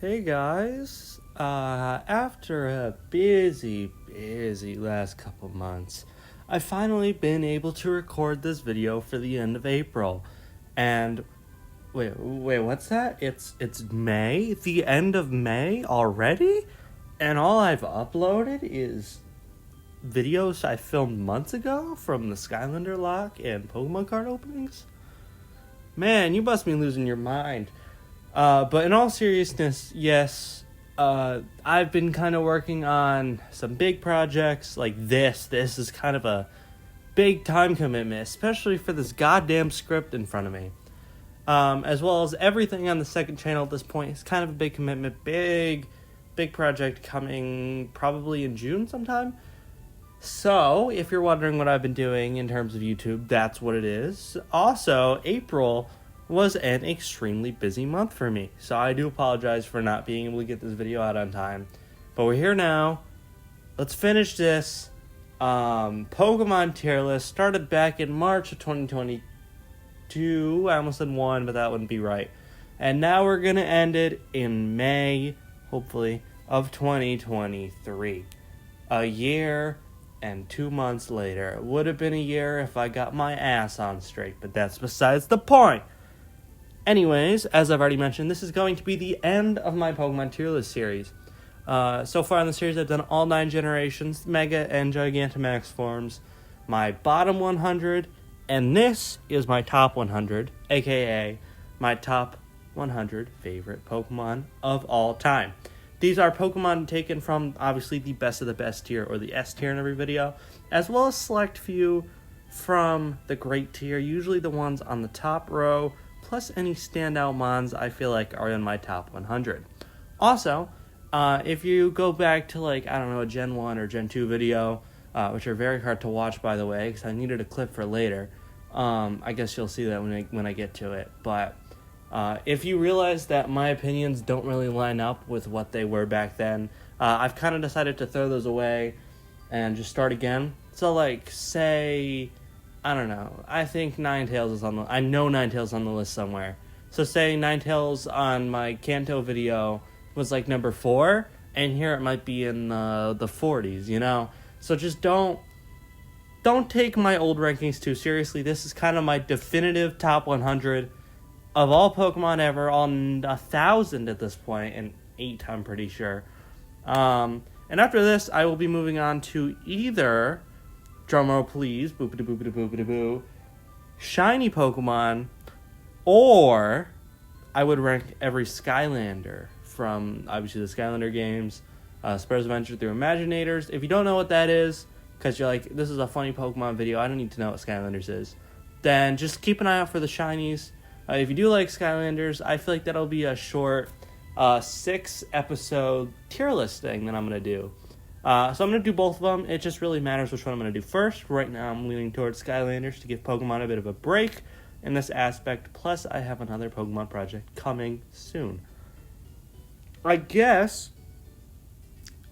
Hey guys, after a busy last couple months, I've finally been able to record this video for the end of April. And wait, what's that? It's May? The end of May already? And all I've uploaded is videos I filmed months ago from the Skylander lock and Pokemon card openings? Man, you must be losing your mind. But in all seriousness, yes, I've been kind of working on some big projects like this. This is kind of a big time commitment, especially for this goddamn script in front of me. As well as everything on the second channel at this point. It's kind of a big commitment, big project coming probably in June sometime. So, if you're wondering what I've been doing in terms of YouTube, that's what it is. Also, April was an extremely busy month for me, so I do apologize for not being able to get this video out on time. But we're here now. Let's finish this. Pokemon tier list started back in March of 2022. I almost said 1, but that wouldn't be right. And now we're going to end it in May, hopefully, of 2023. A year and 2 months later. It would have been a year if I got my ass on straight, but that's besides the point. Anyways, as I've already mentioned, this is going to be the end of my Pokemon tier list series. So far in the series, I've done all 9 generations, Mega and Gigantamax forms, my bottom 100, and this is my top 100, aka my top 100 favorite Pokemon of all time. These are Pokemon taken from, obviously, the best of the best tier, or the S tier in every video, as well as select few from the great tier, usually the ones on the top row, plus any standout mons I feel like are in my top 100. Also, if you go back to, a Gen 1 or Gen 2 video, which are very hard to watch, by the way, because I needed a clip for later, I guess you'll see that when I get to it, but if you realize that my opinions don't really line up with what they were back then, I've kind of decided to throw those away and just start again. So, say, I don't know, I think Ninetales is I know Ninetales on the list somewhere. So say Ninetales on my Kanto video was number 4, and here it might be in the 40s, you know? So just don't take my old rankings too seriously. This is kind of my definitive top 100 of all Pokemon ever, on 1,000 at this point, and 8, I'm pretty sure. And after this, I will be moving on to either, drumroll please, boopity-boopity-boopity-boo, shiny Pokemon, or I would rank every Skylander from, obviously, the Skylander games, Sparrow's Adventure through Imaginators. If you don't know what that is, because you're like, this is a funny Pokemon video, I don't need to know what Skylanders is, then just keep an eye out for the shinies. If you do like Skylanders, I feel like that'll be a short 6-episode tier list thing that I'm going to do. So I'm going to do both of them. It just really matters which one I'm going to do first. Right now I'm leaning towards Skylanders to give Pokemon a bit of a break in this aspect. Plus I have another Pokemon project coming soon. I guess,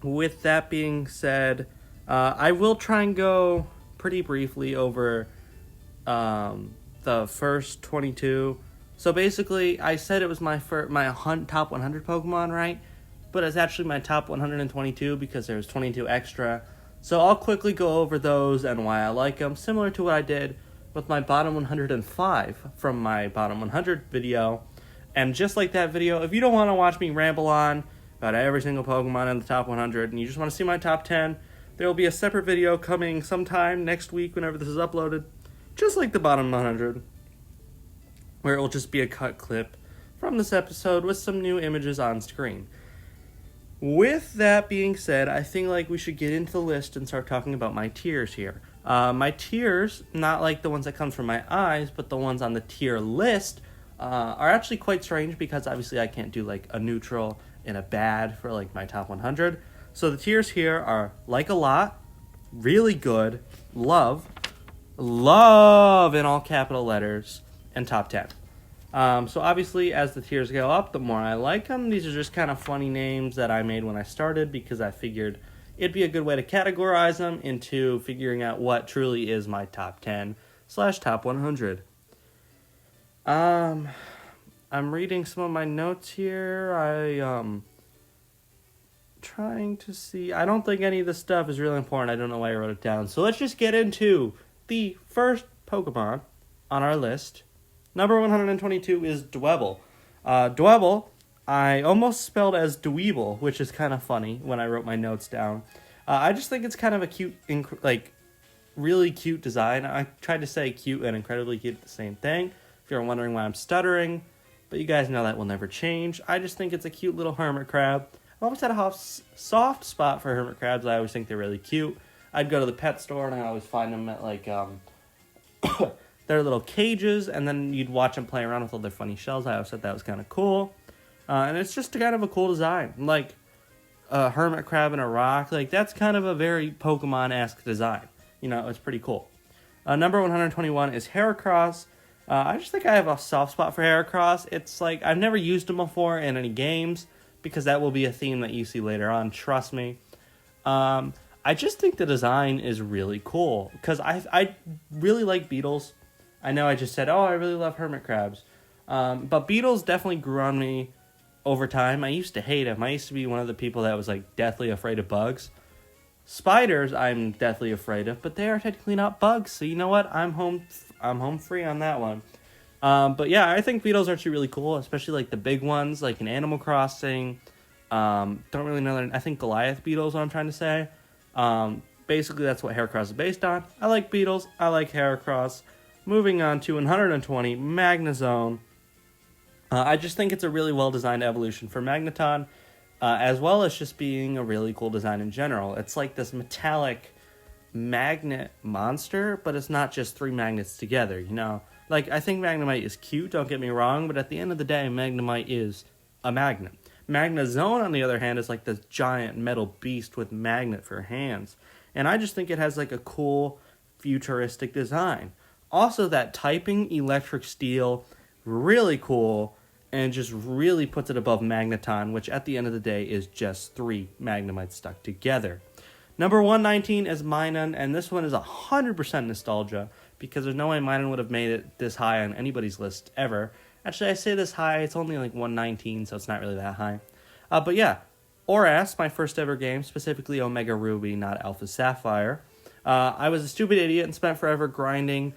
with that being said, I will try and go pretty briefly over the first 22. So basically, I said it was my top 100 Pokemon, right? But it's actually my top 122 because there's 22 extra. So I'll quickly go over those and why I like them, similar to what I did with my bottom 105 from my bottom 100 video. And just like that video, if you don't want to watch me ramble on about every single Pokemon in the top 100 and you just want to see my top 10, there will be a separate video coming sometime next week whenever this is uploaded, just like the bottom 100. Where it will just be a cut clip from this episode with some new images on screen. With that being said, I think we should get into the list and start talking about my tiers here. My tiers, not like the ones that come from my eyes, but the ones on the tier list, are actually quite strange because obviously I can't do a neutral and a bad for my top 100. So the tiers here are like a lot, really good, love in all capital letters, and top 10. So obviously, as the tiers go up, the more I like them. These are just kind of funny names that I made when I started because I figured it'd be a good way to categorize them into figuring out what truly is my top 10/top 100. I'm reading some of my notes here. Trying to see. I don't think any of this stuff is really important. I don't know why I wrote it down. So let's just get into the first Pokemon on our list. Number 122 is Dwebble. Dwebble, I almost spelled as Dweeble, which is kind of funny when I wrote my notes down. I just think it's kind of a cute, really cute design. I tried to say cute and incredibly cute at the same thing. If you're wondering why I'm stuttering, but you guys know that will never change. I just think it's a cute little hermit crab. I've always had a soft spot for hermit crabs. I always think they're really cute. I'd go to the pet store and I always find them at their little cages, and then you'd watch them play around with all their funny shells. I always thought that was kind of cool. And it's just kind of a cool design. Like a hermit crab and a rock. Like, that's kind of a very Pokemon-esque design. It's pretty cool. Number 121 is Heracross. I just think I have a soft spot for Heracross. It's like, I've never used them before in any games, because that will be a theme that you see later on, trust me. I just think the design is really cool, because I really like beetles. I know I just said, I really love hermit crabs. But beetles definitely grew on me over time. I used to hate them. I used to be one of the people that was like deathly afraid of bugs. Spiders, I'm deathly afraid of, but they are technically not bugs. So you know what? I'm home free on that one. But yeah, I think beetles are actually really cool, especially like the big ones, like in Animal Crossing. Don't really know. I think Goliath beetles, what I'm trying to say. Basically, that's what Heracross is based on. I like beetles. I like Heracross. Moving on to 120, Magnezone. I just think it's a really well-designed evolution for Magneton, as well as just being a really cool design in general. It's like this metallic magnet monster, but it's not just three magnets together, Like, I think Magnemite is cute, don't get me wrong, but at the end of the day, Magnemite is a magnet. Magnezone, on the other hand, is like this giant metal beast with magnet for hands. And I just think it has like a cool, futuristic design. Also, that typing electric steel, really cool, and just really puts it above Magneton, which at the end of the day is just three Magnemites stuck together. Number 119 is Minun, and this one is 100% nostalgia, because there's no way Minun would have made it this high on anybody's list ever. Actually, I say this high, it's only like 119, so it's not really that high. But yeah, Oras, my first ever game, specifically Omega Ruby, not Alpha Sapphire. I was a stupid idiot and spent forever grinding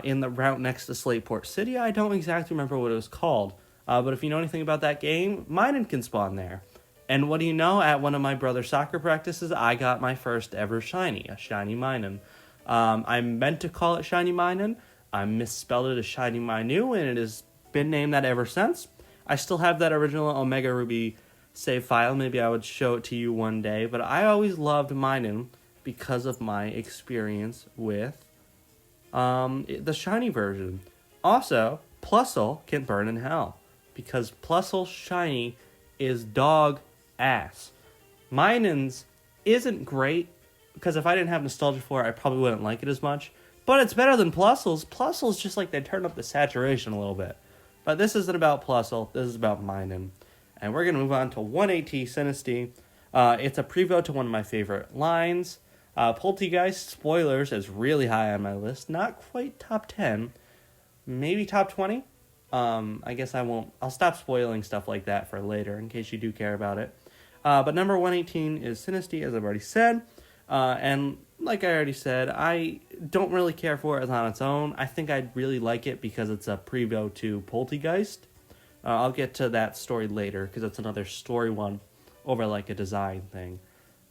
in the route next to Slateport City. I don't exactly remember what it was called, but if you know anything about that game, Minun can spawn there. And what do you know? At one of my brother's soccer practices, I got my first ever shiny, a shiny Minun. I meant to call it Shiny Minun. I misspelled it as Shiny Minu, and it has been named that ever since. I still have that original Omega Ruby save file. Maybe I would show it to you one day. But I always loved Minun because of my experience with the shiny version. Also, Plusle can burn in hell, because Plusle's shiny is dog ass. Minun's isn't great, because if I didn't have nostalgia for it, I probably wouldn't like it as much. But it's better than Plusle's. Plusle's just like they turned up the saturation a little bit. But this isn't about Plusle. This is about Minun. And we're going to move on to 180 Sinistea. It's a prevote to one of my favorite lines. Poltegeist, spoilers, is really high on my list. Not quite top 10. Maybe top 20. I guess I won't. I'll stop spoiling stuff like that for later in case you do care about it. But number 118 is Sinistea, as I've already said. And like I already said, I don't really care for it on its own. I think I'd really like it because it's a prevote to Poltegeist. I'll get to that story later because it's another story one over like a design thing.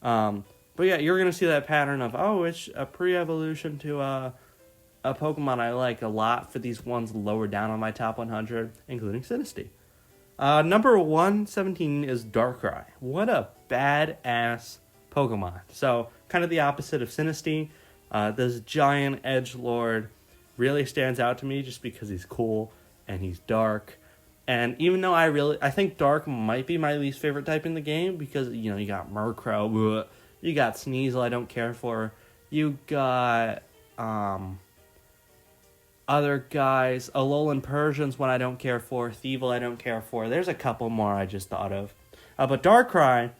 But yeah, you're going to see that pattern of, it's a pre-evolution to a Pokemon I like a lot for these ones lower down on my top 100, including Sinistea. Number 117 is Darkrai. What a badass Pokemon. So, kind of the opposite of Sinistea. This giant edgelord really stands out to me just because he's cool and he's dark. And even though I think dark might be my least favorite type in the game because, you got Murkrow, you got Sneasel I don't care for, you got other guys, Alolan Persians one I don't care for, Thievul I don't care for, there's a couple more I just thought of. But Darkrai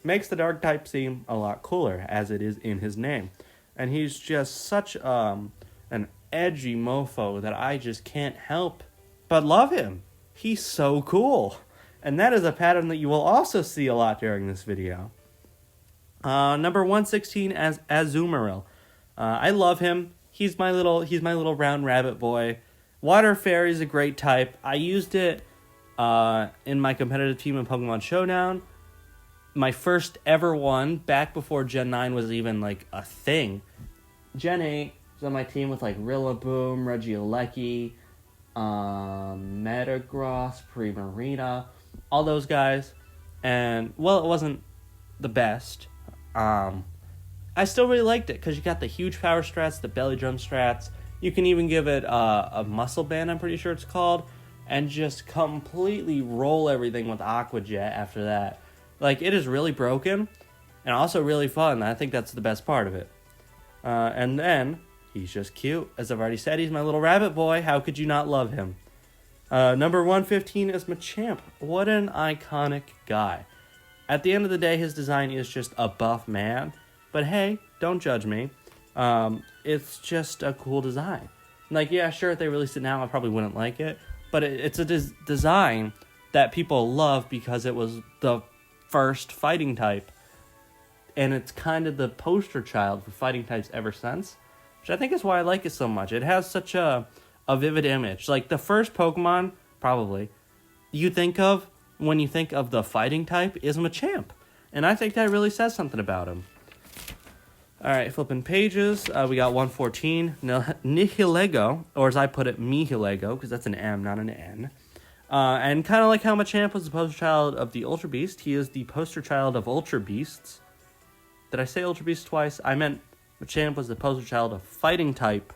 makes the dark type seem a lot cooler, as it is in his name. And he's just such an edgy mofo that I just can't help but love him. He's so cool. And that is a pattern that you will also see a lot during this video. Number 116 as Azumarill. I love him. He's my little round rabbit boy. Water Fairy is a great type. I used it in my competitive team in Pokemon Showdown. My first ever one, back before Gen 9 was even like a thing. Gen 8 was on my team with like Rillaboom, Regieleki, Metagross, Primarina, all those guys. And, well, it wasn't the best. I still really liked it because you got the huge power strats, the belly drum strats. You can even give it a muscle band, I'm pretty sure it's called, and just completely roll everything with Aqua Jet after that. Like, it is really broken and also really fun. I think that's the best part of it. And then, he's just cute. As I've already said, he's my little rabbit boy. How could you not love him? Number 115 is Machamp. What an iconic guy. At the end of the day, his design is just a buff man. But hey, don't judge me. It's just a cool design. Like, yeah, sure, if they released it now, I probably wouldn't like it. But it's a design that people love because it was the first fighting type. And it's kind of the poster child for fighting types ever since. Which I think is why I like it so much. It has such a vivid image. Like, the first Pokemon, probably, you think of when you think of the fighting type is Machamp. And I think that really says something about him. Alright, flipping pages. We got 114. Nihilego, or as I put it, Mihilego, because that's an M, not an N. And kind of like how Machamp was the poster child of the Ultra Beast, he is the poster child of Ultra Beasts. Did I say Ultra Beast twice? I meant Machamp was the poster child of fighting type,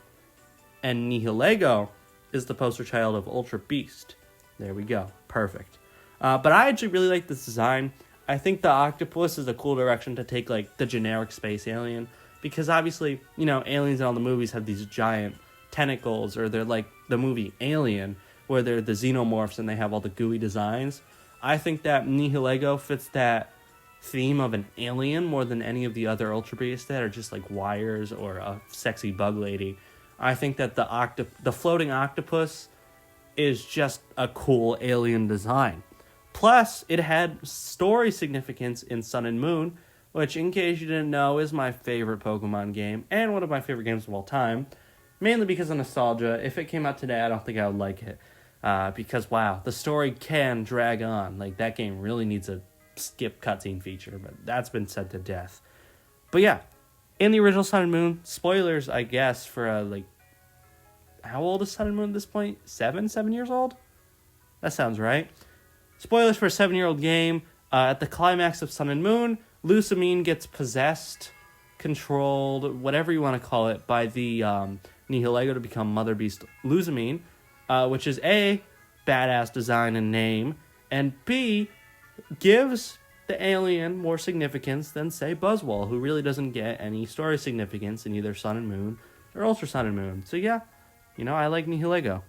and Nihilego is the poster child of Ultra Beast. There we go. Perfect. But I actually really like this design. I think the octopus is a cool direction to take, like, the generic space alien. Because obviously, you know, aliens in all the movies have these giant tentacles, or they're like the movie Alien, where they're the xenomorphs and they have all the gooey designs. I think that Nihilego fits that theme of an alien more than any of the other Ultra Beasts that are just like wires or a sexy bug lady. I think that the floating octopus is just a cool alien design. Plus, it had story significance in Sun and Moon, which, in case you didn't know, is my favorite Pokemon game, and one of my favorite games of all time, mainly because of nostalgia. If it came out today, I don't think I would like it, because, wow, the story can drag on. Like, that game really needs a skip cutscene feature, but that's been said to death. But yeah, in the original Sun and Moon, spoilers, I guess, for, like, how old is Sun and Moon at this point? 7 years old? That sounds right. Spoilers for a 7-year-old game. At the climax of Sun and Moon, Lusamine gets possessed, controlled, whatever you want to call it, by the Nihilego to become Mother Beast Lusamine, which is A, badass design and name, and B, gives the alien more significance than, say, Buzzwole, who really doesn't get any story significance in either Sun and Moon or Ultra Sun and Moon. So yeah, you know, I like Nihilego.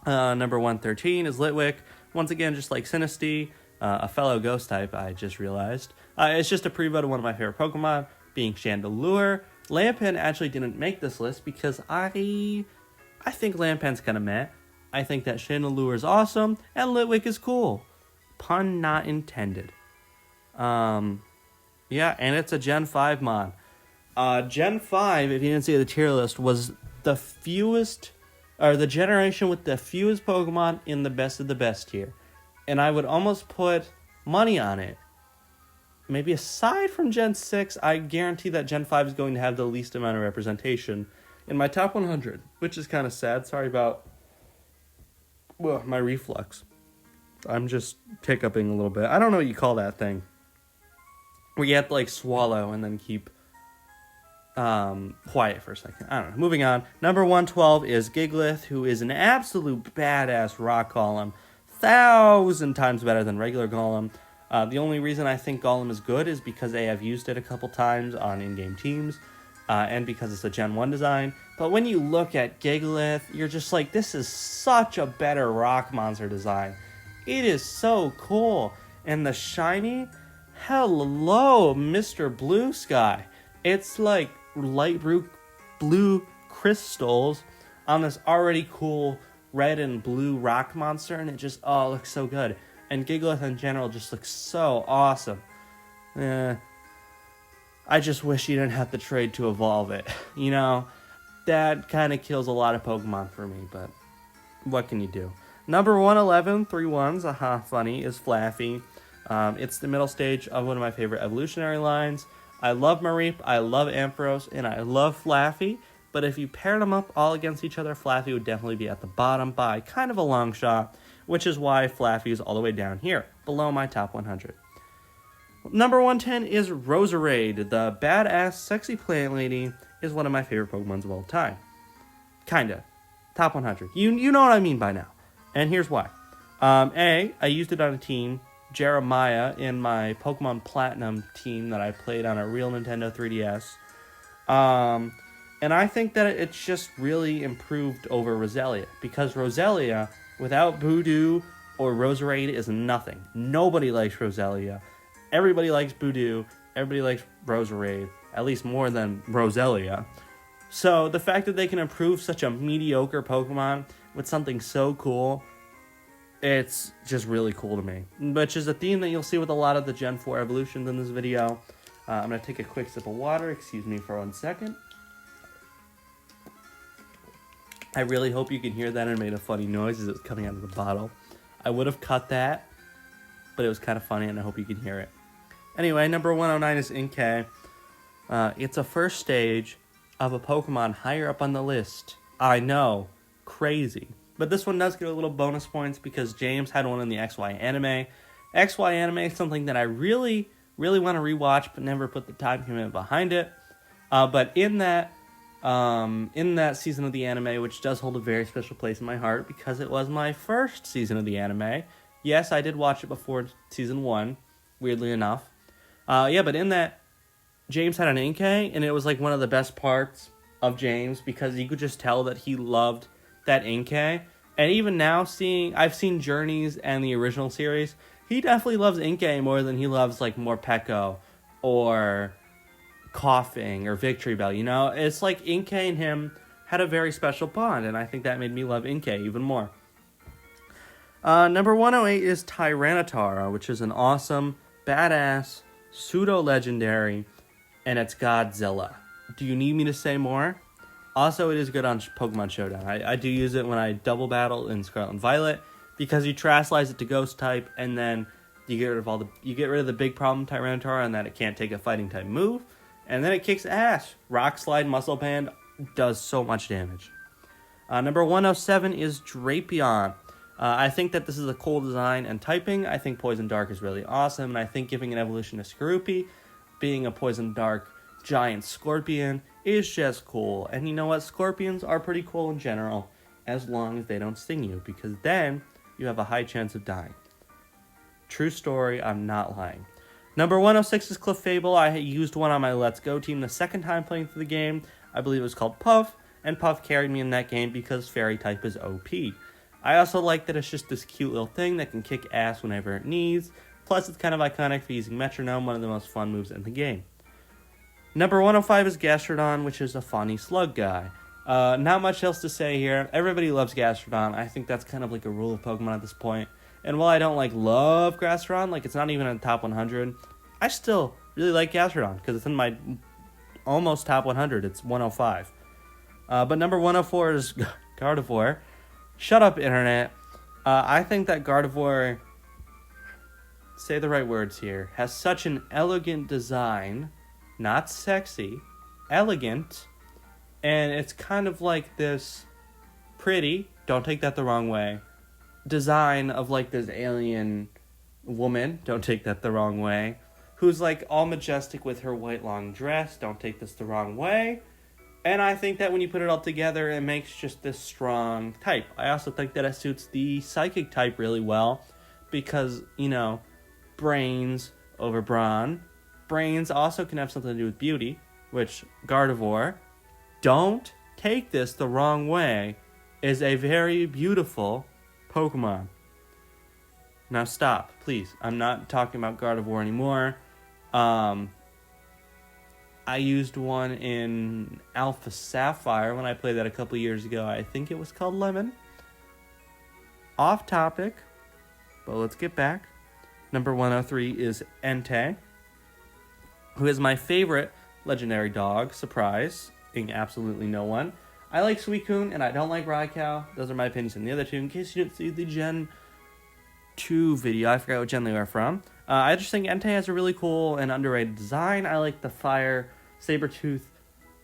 Number 113 is Litwick. Once again, just like Sinistea, a fellow ghost type, I just realized. It's just a prevote of one of my favorite Pokemon, being Chandelure. Lampen actually didn't make this list because I think Lampen's kind of meh. I think that Chandelure is awesome, and Litwick is cool. Pun not intended. Yeah, and it's a Gen 5 mod. Gen 5, if you didn't see the tier list, was the fewest, or the generation with the fewest Pokemon in the best of the best tier. And I would almost put money on it. Maybe aside from Gen 6, I guarantee that Gen 5 is going to have the least amount of representation in my top 100, which is kind of sad. Sorry about my reflux. I'm just hiccuping a little bit. I don't know what you call that thing, where you have to, like, swallow and then keep quiet for a second. I don't know. Moving on. Number 112 is Gigalith, who is an absolute badass rock golem. 1,000 times better than regular golem. The only reason I think golem is good is because I've used it a couple times on in-game teams, and because it's a Gen 1 design. But when you look at Gigalith, you're just like, this is such a better rock monster design. It is so cool. And the shiny, hello, Mr. Blue Sky. It's like light blue crystals on this already cool red and blue rock monster, and it just, looks so good. And Gigalith in general just looks so awesome. I just wish you didn't have to trade to evolve it. That kind of kills a lot of Pokemon for me, but what can you do? Number 111, 3 ones, funny, is Flaffy. It's the middle stage of one of my favorite evolutionary lines. I love Mareep, I love Ampharos, and I love Flaffy, but if you paired them up all against each other, Flaffy would definitely be at the bottom by kind of a long shot, which is why Flaffy is all the way down here, below my top 100. Number 110 is Roserade. The badass, sexy plant lady is one of my favorite Pokemons of all time. Kinda. Top 100. You know what I mean by now. And here's why. I used it on a team, Jeremiah, in my Pokemon Platinum team that I played on a real Nintendo 3DS. And I think that it's just really improved over Roselia. Because Roselia, without Voodoo or Roserade, is nothing. Nobody likes Roselia. Everybody likes Voodoo. Everybody likes Roserade. At least more than Roselia. So the fact that they can improve such a mediocre Pokemon with something so cool, it's just really cool to me. Which is a theme that you'll see with a lot of the Gen 4 evolutions in this video. I'm going to take a quick sip of water. Excuse me for 1 second. I really hope you can hear that and made a funny noise as it's coming out of the bottle. I would have cut that, but it was kind of funny and I hope you can hear it. Anyway, number 109 is Inkay. It's a first stage of a Pokemon higher up on the list. I know, crazy. But this one does get a little bonus points because James had one in the XY anime. XY anime is something that I really, really want to rewatch, but never put the time commitment behind it. But in that season of the anime, which does hold a very special place in my heart because it was my first season of the anime. Yes, I did watch it before season 1, weirdly enough. But in that, James had an Inkay, and it was like one of the best parts of James because you could just tell that he loved that Inkay. And even now, I've seen Journeys and the original series, he definitely loves Inkay more than he loves like Morpeko or Coughing or Victory Bell. It's like Inkay and him had a very special bond, and I think that made me love Inkay even more. Number 108 is Tyranitar, which is an awesome, badass, pseudo-legendary, and it's Godzilla. Do you need me to say more? Also, it is good on Pokemon Showdown. I do use it when I double battle in Scarlet and Violet because you Terrasilize it to Ghost type, and then you get rid of the big problem Tyranitar and that it can't take a fighting type move, and then it kicks ass. Rock Slide, Muscle Band does so much damage. Number 107 is Drapion. I think that this is a cool design and typing. I think Poison Dark is really awesome, and I think giving an evolution to Skorupi, being a Poison Dark giant scorpion, is just cool. And you know what? Scorpions are pretty cool in general, as long as they don't sting you, because then you have a high chance of dying. True story, I'm not lying. Number 106 is Clefable. I used one on my Let's Go team the second time playing through the game. I believe it was called Puff, and Puff carried me in that game because Fairy type is OP. I also like that it's just this cute little thing that can kick ass whenever it needs. Plus, it's kind of iconic for using Metronome, one of the most fun moves in the game. Number 105 is Gastrodon, which is a funny slug guy. Not much else to say here. Everybody loves Gastrodon. I think that's kind of like a rule of Pokemon at this point. And while I don't love Gastrodon, it's not even in the top 100, I still really like Gastrodon because it's in my almost top 100. It's 105. But number 104 is Gardevoir. Shut up, Internet. I think that Gardevoir, say the right words here, has such an elegant design, not sexy, elegant, and it's kind of like this pretty, don't take that the wrong way, design of this alien woman, don't take that the wrong way, who's all majestic with her white long dress, don't take this the wrong way. And I think that when you put it all together, it makes just this strong type. I also think that it suits the psychic type really well because, brains over brawn. Brains also can have something to do with beauty, which Gardevoir, don't take this the wrong way, is a very beautiful Pokemon. Now stop, please. I'm not talking about Gardevoir anymore. I used one in Alpha Sapphire when I played that a couple years ago. I think it was called Lemon. off topic, but let's get back. Number 103 is Entei, who is my favorite legendary dog. Surprising absolutely no one. I like Suicune, and I don't like Raikou. Those are my opinions on the other two. In case you didn't see the Gen 2 video, I forgot what gen they were from. I just think Entei has a really cool and underrated design. I like the fire saber-tooth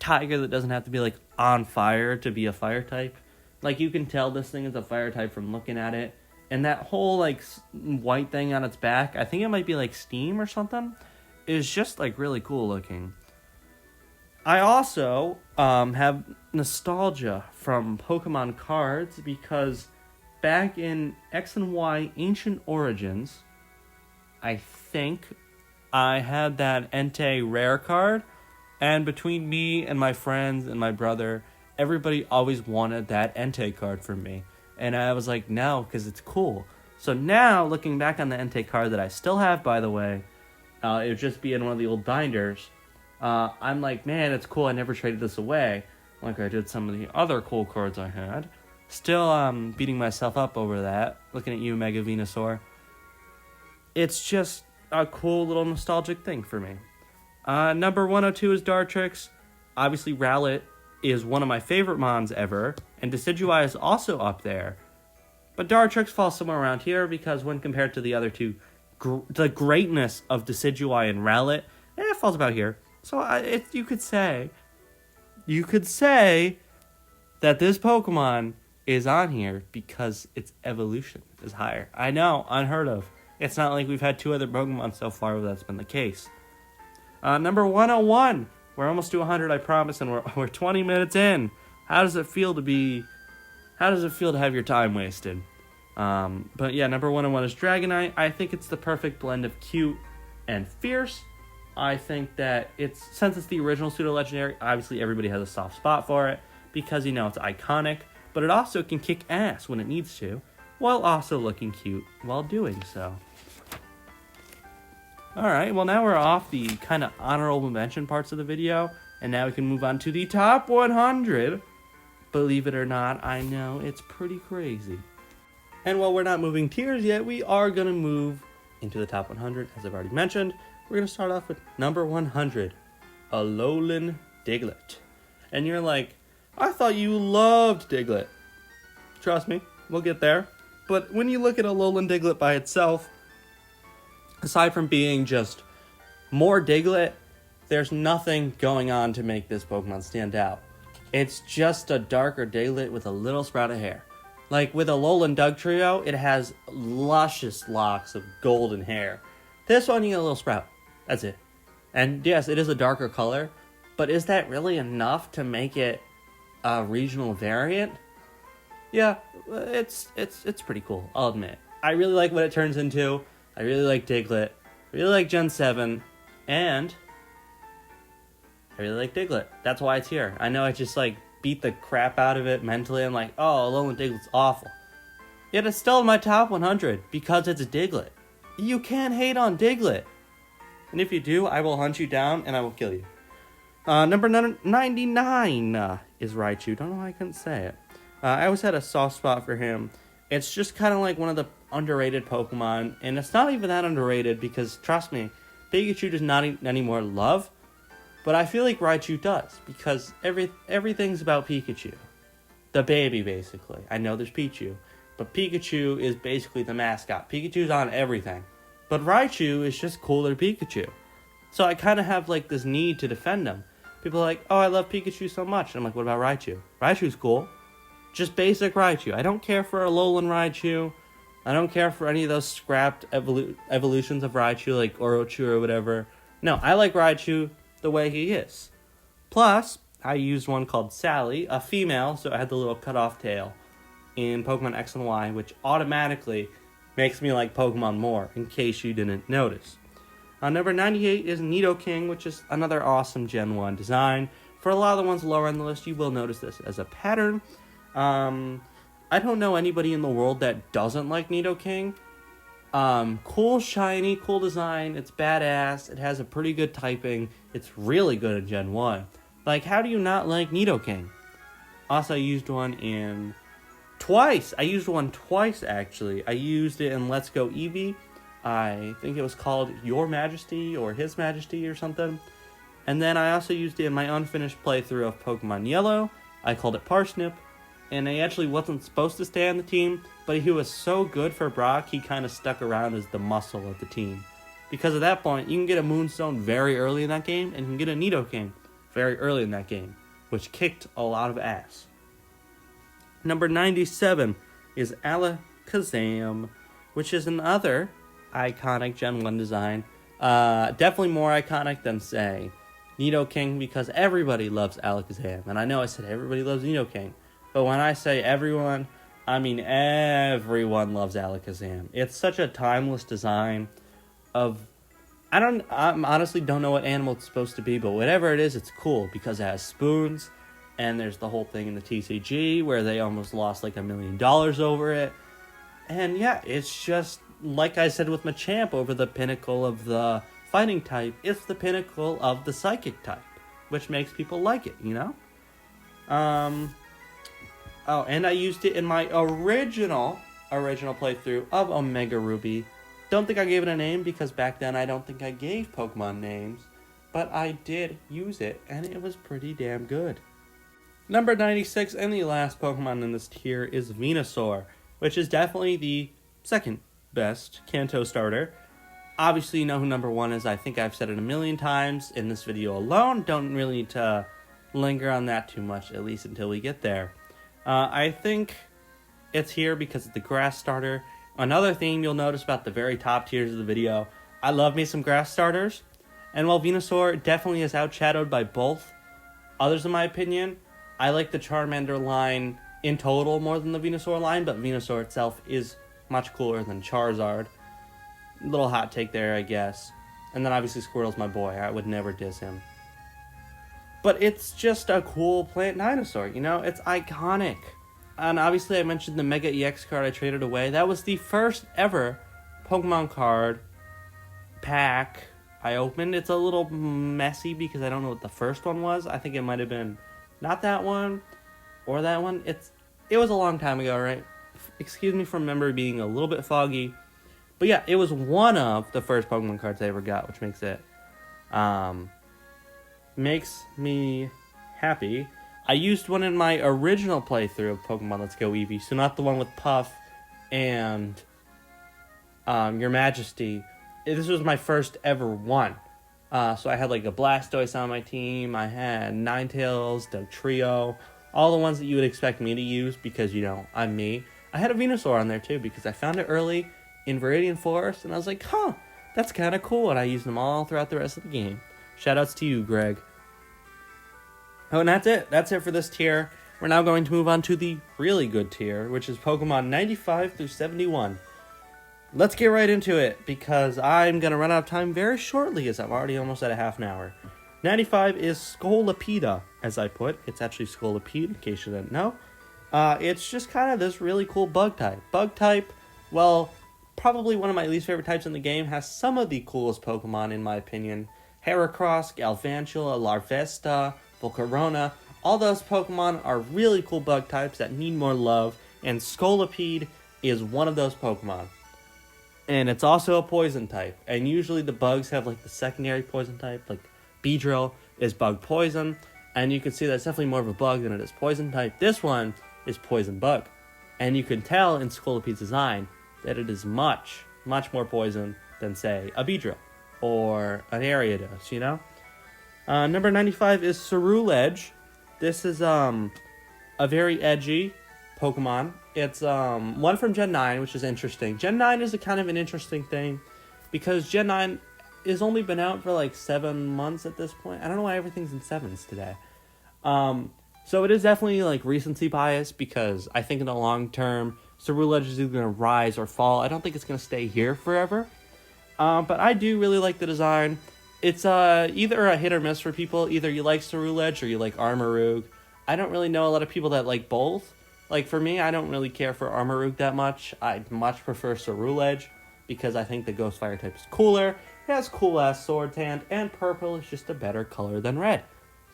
tiger that doesn't have to be, like, on fire to be a fire type. Like, you can tell this thing is a fire type from looking at it. And that whole, like, white thing on its back, I think it might be, like, steam or something, is just, like, really cool looking. I also have nostalgia from Pokemon cards because back in X and Y Ancient Origins, I think I had that Entei rare card, and between me and my friends and my brother, everybody always wanted that Entei card from me. And I was like, no, because it's cool. So now, looking back on the Entei card that I still have, by the way, it would just be in one of the old binders. I'm like, man, it's cool. I never traded this away, like I did some of the other cool cards I had. Still beating myself up over that, looking at you, Mega Venusaur. It's just a cool little nostalgic thing for me. Number 102 is Dartrix. Obviously, Rowlet is one of my favorite mons ever, and Decidueye is also up there. But Dartrix falls somewhere around here because when compared to the other two, the greatness of Decidueye and Rowlet, it falls about here. So you could say that this Pokemon is on here because its evolution is higher. I know, unheard of. It's not like we've had two other Pokemon so far where that's been the case. Number 101. We're almost to 100, I promise, and we're 20 minutes in. How does it feel to have your time wasted? But yeah, number 101 is Dragonite. I think it's the perfect blend of cute and fierce. I think that since it's the original pseudo-legendary, obviously everybody has a soft spot for it because, it's iconic, but it also can kick ass when it needs to, while also looking cute while doing so. Alright, well now we're off the kind of honorable mention parts of the video, and now we can move on to the top 100. Believe it or not, I know, it's pretty crazy. And while we're not moving tiers yet, we are going to move into the top 100, as I've already mentioned. We're going to start off with number 100, Alolan Diglett. And you're like, I thought you loved Diglett. Trust me, we'll get there. But when you look at Alolan Diglett by itself, aside from being just more Diglett, there's nothing going on to make this Pokemon stand out. It's just a darker Diglett with a little sprout of hair. Like with Alolan Dugtrio, it has luscious locks of golden hair. This one, you get a little sprout. That's it. And yes, it is a darker color, but is that really enough to make it a regional variant? Yeah, it's pretty cool, I'll admit. I really like what it turns into. I really like Diglett. I really like Gen 7. And I really like Diglett. That's why it's here. I know I just beat the crap out of it mentally. I'm like, oh, Alolan Diglett's awful. Yet it's still in my top 100 because it's a Diglett. You can't hate on Diglett. And if you do, I will hunt you down and I will kill you. Number 99 is Raichu. Don't know why I couldn't say it. I always had a soft spot for him. It's just kind of like one of the underrated Pokemon. And it's not even that underrated because, trust me, Pikachu does not need any more love. But I feel like Raichu does because everything's about Pikachu. The baby, basically. I know there's Pichu. But Pikachu is basically the mascot. Pikachu's on everything. But Raichu is just cooler Pikachu. So I kind of have this need to defend him. People are like, oh, I love Pikachu so much. And I'm like, what about Raichu? Raichu's cool. Just basic Raichu. I don't care for Alolan Raichu. I don't care for any of those scrapped evolutions of Raichu, like Orochu or whatever. No, I like Raichu the way he is. Plus, I used one called Sally, a female, so it had the little cut-off tail in Pokemon X and Y, which automatically makes me like Pokemon more, in case you didn't notice. Number 98 is Nidoking, which is another awesome Gen 1 design. For a lot of the ones lower on the list, you will notice this as a pattern. I don't know anybody in the world that doesn't like Nidoking. Cool, shiny, cool design. It's badass. It has a pretty good typing. It's really good in Gen 1. How do you not like Nidoking? Also, I used one in twice. I used one twice, actually. I used it in Let's Go Eevee. I think it was called Your Majesty or His Majesty or something. And then I also used it in my unfinished playthrough of Pokemon Yellow. I called it Parsnip. And he actually wasn't supposed to stay on the team, but he was so good for Brock, he kind of stuck around as the muscle of the team. Because at that point, you can get a Moonstone very early in that game, and you can get a Nidoking very early in that game, which kicked a lot of ass. Number 97 is Alakazam, which is another iconic Gen 1 design. Definitely more iconic than, say, Nidoking, because everybody loves Alakazam. And I know I said everybody loves Nidoking, but when I say everyone, I mean everyone loves Alakazam. It's such a timeless design of... I honestly don't know what animal it's supposed to be, but whatever it is, it's cool, because it has spoons, and there's the whole thing in the TCG where they almost lost like $1 million over it. And yeah, it's just, like I said with Machamp, over the pinnacle of the fighting type, it's the pinnacle of the psychic type, which makes people like it, you know? Oh, and I used it in my original playthrough of Omega Ruby. Don't think I gave it a name, because back then I don't think I gave Pokemon names, but I did use it, and it was pretty damn good. Number 96, and the last Pokemon in this tier, is Venusaur, which is definitely the second best Kanto starter. Obviously, you know who number 1 is. I think I've said it a million times in this video alone. Don't really need to linger on that too much, at least until we get there. I think it's here because it's the grass starter. Another theme you'll notice about the very top tiers of the video, I love me some grass starters. And while Venusaur definitely is outshadowed by both others in my opinion, I like the Charmander line in total more than the Venusaur line, but Venusaur itself is much cooler than Charizard. Little hot take there, I guess. And then obviously Squirtle's my boy. I would never diss him. But it's just a cool plant dinosaur, you know? It's iconic. And obviously I mentioned the Mega EX card I traded away. That was the first ever Pokemon card pack I opened. It's a little messy because I don't know what the first one was. I think it might have been not that one or that one. It was a long time ago, right? Excuse me for memory being a little bit foggy. But yeah, it was one of the first Pokemon cards I ever got, which makes it makes me happy. I used one in my original playthrough of Pokemon Let's Go Eevee, so not the one with Puff and Your Majesty. This was my first ever one. So I had like a Blastoise on my team, I had Ninetales, Dugtrio, all the ones that you would expect me to use because, you know, I'm me. I had a Venusaur on there too because I found it early in Viridian Forest, and I was like, huh, that's kind of cool, and I used them all throughout the rest of the game. Shoutouts to you, Greg. Oh, and that's it. That's it for this tier. We're now going to move on to the really good tier, which is Pokemon 95 through 71. Let's get right into it, because I'm going to run out of time very shortly, as I'm already almost at a half an hour. 95 is Scolipede, as I put. It's actually Scolipede, in case you didn't know. It's just kind of this really cool bug type. Bug type, well, probably one of my least favorite types in the game, has some of the coolest Pokemon, in my opinion. Heracross, Galvantula, Larvesta, Volcarona, all those Pokemon are really cool bug types that need more love, and Scolipede is one of those Pokemon. And it's also a poison type, and usually the bugs have like the secondary poison type, like Beedrill is bug poison, and you can see that's definitely more of a bug than it is poison type. This one is poison bug, and you can tell in Scolipede's design that it is much, much more poison than, say, a Beedrill or an Ariados, you know? Number 95 is Ceruledge. This is a very edgy Pokemon. It's one from Gen 9, which is interesting. Gen 9 is a kind of an interesting thing because Gen 9 has only been out for like 7 months at this point. I don't know why everything's in 7s today. So it is definitely like recency bias because I think in the long term, Ceruledge is either going to rise or fall. I don't think it's going to stay here forever. But I do really like the design. It's either a hit or miss for people. Either you like Ceruledge or you like Armarouge. I don't really know a lot of people that like both. Like for me, I don't really care for Armarouge that much. I'd much prefer Ceruledge because I think the Ghost Fire type is cooler. It has cool-ass Swords Hand, and purple is just a better color than red.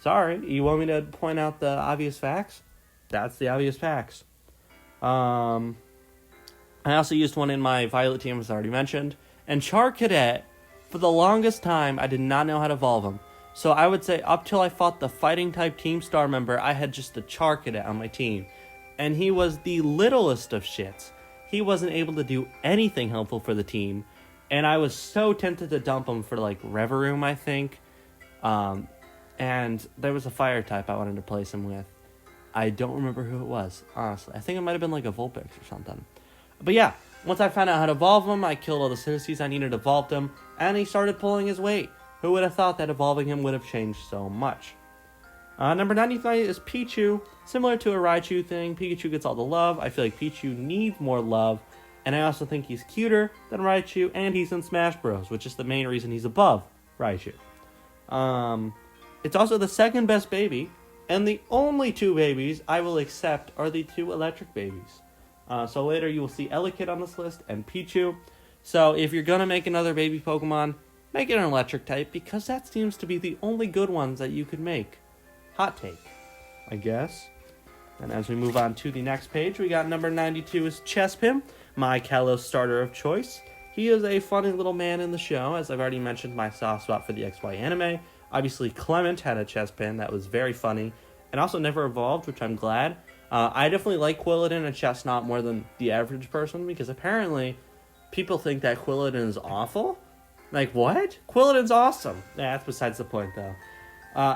Sorry, you want me to point out the obvious facts? That's the obvious facts. I also used one in my Violet team, as I already mentioned. And Charcadet, for the longest time, I did not know how to evolve him. So I would say up till I fought the Fighting-type Team Star member, I had just a Charcadet on my team. And he was the littlest of shits. He wasn't able to do anything helpful for the team. And I was so tempted to dump him for, like, Reverum, I think. And there was a Fire-type I wanted to place him with. I don't remember who it was, honestly. I think it might have been, like, a Vulpix or something. But yeah, once I found out how to evolve him, I killed all the Circes I needed to evolve him, and he started pulling his weight. Who would have thought that evolving him would have changed so much? Number 95 is Pichu. Similar to a Raichu thing, Pikachu gets all the love. I feel like Pichu needs more love, and I also think he's cuter than Raichu, and he's in Smash Bros., which is the main reason he's above Raichu. It's also the second best baby, and the only two babies I will accept are the two electric babies. So later you will see Elekid on this list and Pichu. So if you're going to make another baby Pokemon, make it an electric type, because that seems to be the only good ones that you could make. Hot take, I guess. And as we move on to the next page, we got number 92 is Chespin, my Kalos starter of choice. He is a funny little man in the show, as I've already mentioned my soft spot for the XY anime. Obviously, Clement had a Chespin that was very funny, and also never evolved, which I'm glad. I definitely like Quilladin and Chestnut more than the average person, because apparently people think that Quilladin is awful. Like, what? Quilladin's awesome. Yeah, that's besides the point, though.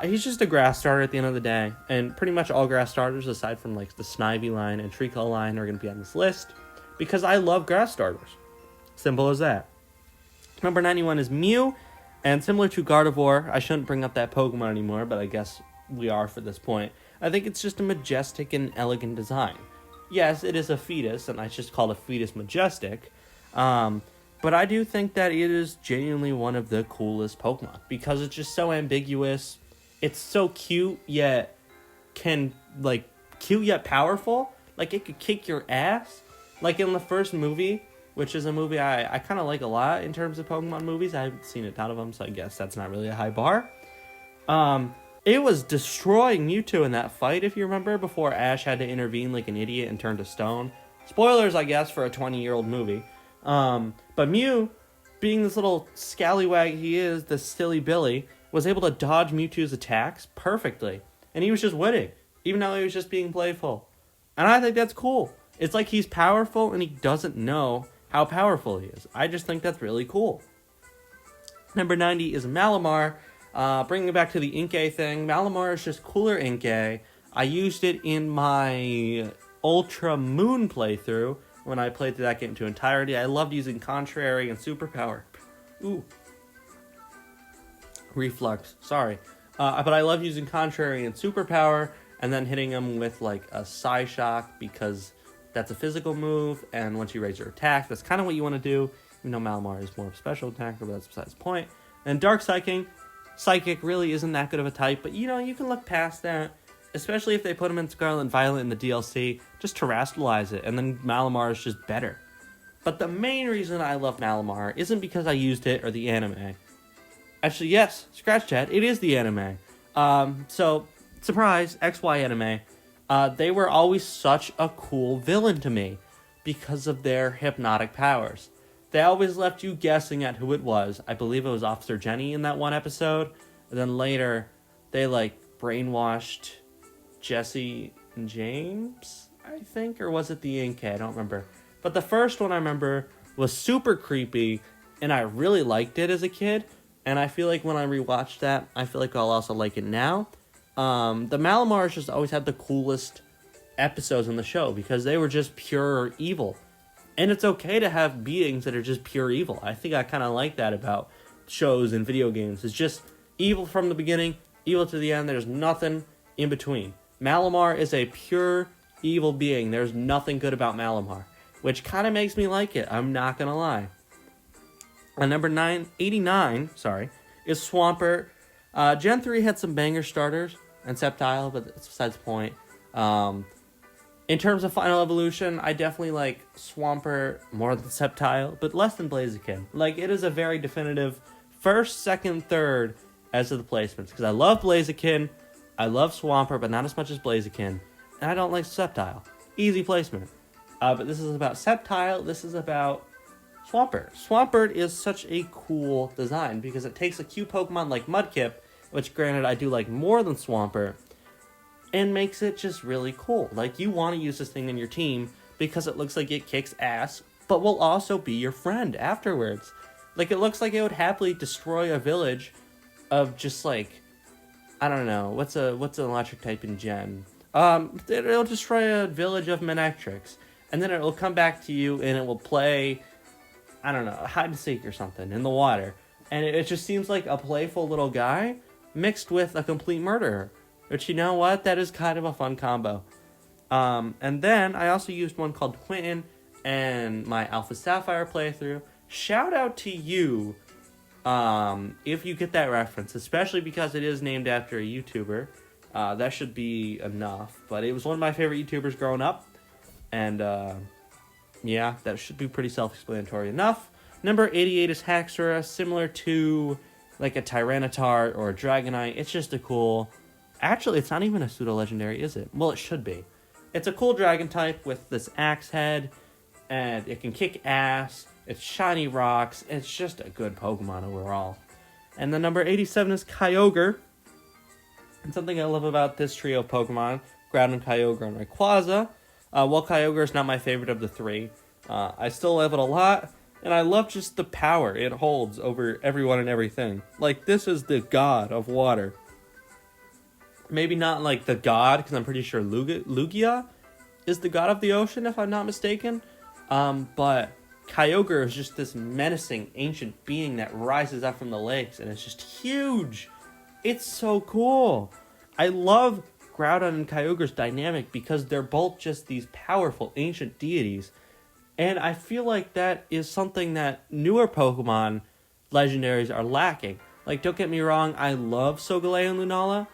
He's just a grass starter at the end of the day, and pretty much all grass starters, aside from like the Snivy line and Treecko line, are going to be on this list, because I love grass starters. Simple as that. Number 91 is Mew, and similar to Gardevoir, I shouldn't bring up that Pokemon anymore, but I guess we are for this point. I think it's just a majestic and elegant design. Yes, it is a fetus, and I just call it fetus majestic. But I do think that it is genuinely one of the coolest Pokemon, because it's just so ambiguous. It's so cute, yet cute yet powerful. Like, it could kick your ass. Like in the first movie, which is a movie I kind of like a lot in terms of Pokemon movies. I haven't seen a ton of them, so I guess that's not really a high bar. It was destroying Mewtwo in that fight, if you remember, before Ash had to intervene like an idiot and turn to stone. Spoilers, I guess, for a 20-year-old movie. But Mew, being this little scallywag he is, this silly Billy, was able to dodge Mewtwo's attacks perfectly. And he was just winning, even though he was just being playful. And I think that's cool. It's like he's powerful and he doesn't know how powerful he is. I just think that's really cool. Number 90 is Malamar. Bringing it back to the Inkay thing, Malamar is just cooler Inkay. I used it in my Ultra Moon playthrough when I played through that game to entirety. I loved using Contrary and Superpower. Ooh. Reflux. Sorry. But I love using Contrary and Superpower and then hitting them with like a Psyshock, because that's a physical move, and once you raise your attack, that's kind of what you want to do. Even though Malamar is more of a special attacker, but that's besides the point. And Dark Psychic really isn't that good of a type, but you know, you can look past that, especially if they put him in Scarlet and Violet in the DLC, just terrestrialize it, and then Malamar is just better. But the main reason I love Malamar isn't because I used it or the anime. Actually, yes, scratch that, it is the anime. So, surprise, XY anime. They were always such a cool villain to me because of their hypnotic powers. They always left you guessing at who it was. I believe it was Officer Jenny in that one episode. And then later, they brainwashed Jesse and James, I think? Or was it the Inkay? I don't remember. But the first one I remember was super creepy, and I really liked it as a kid. And I feel like when I rewatched that, I feel like I'll also like it now. The Malamars just always had the coolest episodes in the show because they were just pure evil. And it's okay to have beings that are just pure evil. I think I kind of like that about shows and video games. It's just evil from the beginning, evil to the end. There's nothing in between. Malamar is a pure evil being. There's nothing good about Malamar, which kind of makes me like it. I'm not going to lie. And number 89, is Swampert. Gen 3 had some banger starters and Sceptile, but that's besides the point. In terms of final evolution, I definitely like Swampert more than Sceptile, but less than Blaziken. It is a very definitive first, second, third as to the placements. Because I love Blaziken, I love Swampert, but not as much as Blaziken. And I don't like Sceptile. Easy placement. But this is about Sceptile. This is about Swampert. Swampert is such a cool design because it takes a cute Pokemon like Mudkip, which granted I do like more than Swampert, and makes it just really cool. Like, you want to use this thing in your team because it looks like it kicks ass, but will also be your friend afterwards. Like, it looks like it would happily destroy a village of just like, I don't know, what's an electric type in Gen? It'll destroy a village of Manectrics, and then it'll come back to you and it will play, I don't know, hide and seek or something in the water. And it just seems like a playful little guy mixed with a complete murderer. Which, you know what? That is kind of a fun combo. And then I also used one called Quentin and my Alpha Sapphire playthrough. Shout out to you if you get that reference, especially because it is named after a YouTuber. That should be enough. But it was one of my favorite YouTubers growing up. And yeah, that should be pretty self-explanatory enough. Number 88 is Haxorus, similar to like a Tyranitar or a Dragonite. It's just a cool... Actually, it's not even a pseudo-legendary, is it? Well, it should be. It's a cool dragon type with this axe head, and it can kick ass. It's shiny rocks. It's just a good Pokemon overall. And the number 87 is Kyogre. And something I love about this trio of Pokemon, Groudon, Kyogre, and Rayquaza. While Kyogre is not my favorite of the three, I still love it a lot. And I love just the power it holds over everyone and everything. Like, this is the god of water. Maybe not like the god, because I'm pretty sure Lugia is the god of the ocean, if I'm not mistaken. But Kyogre is just this menacing ancient being that rises up from the lakes, and it's just huge. It's so cool. I love Groudon and Kyogre's dynamic because they're both just these powerful ancient deities. And I feel like that is something that newer Pokemon legendaries are lacking. Like, don't get me wrong, I love Solgaleo and Lunala.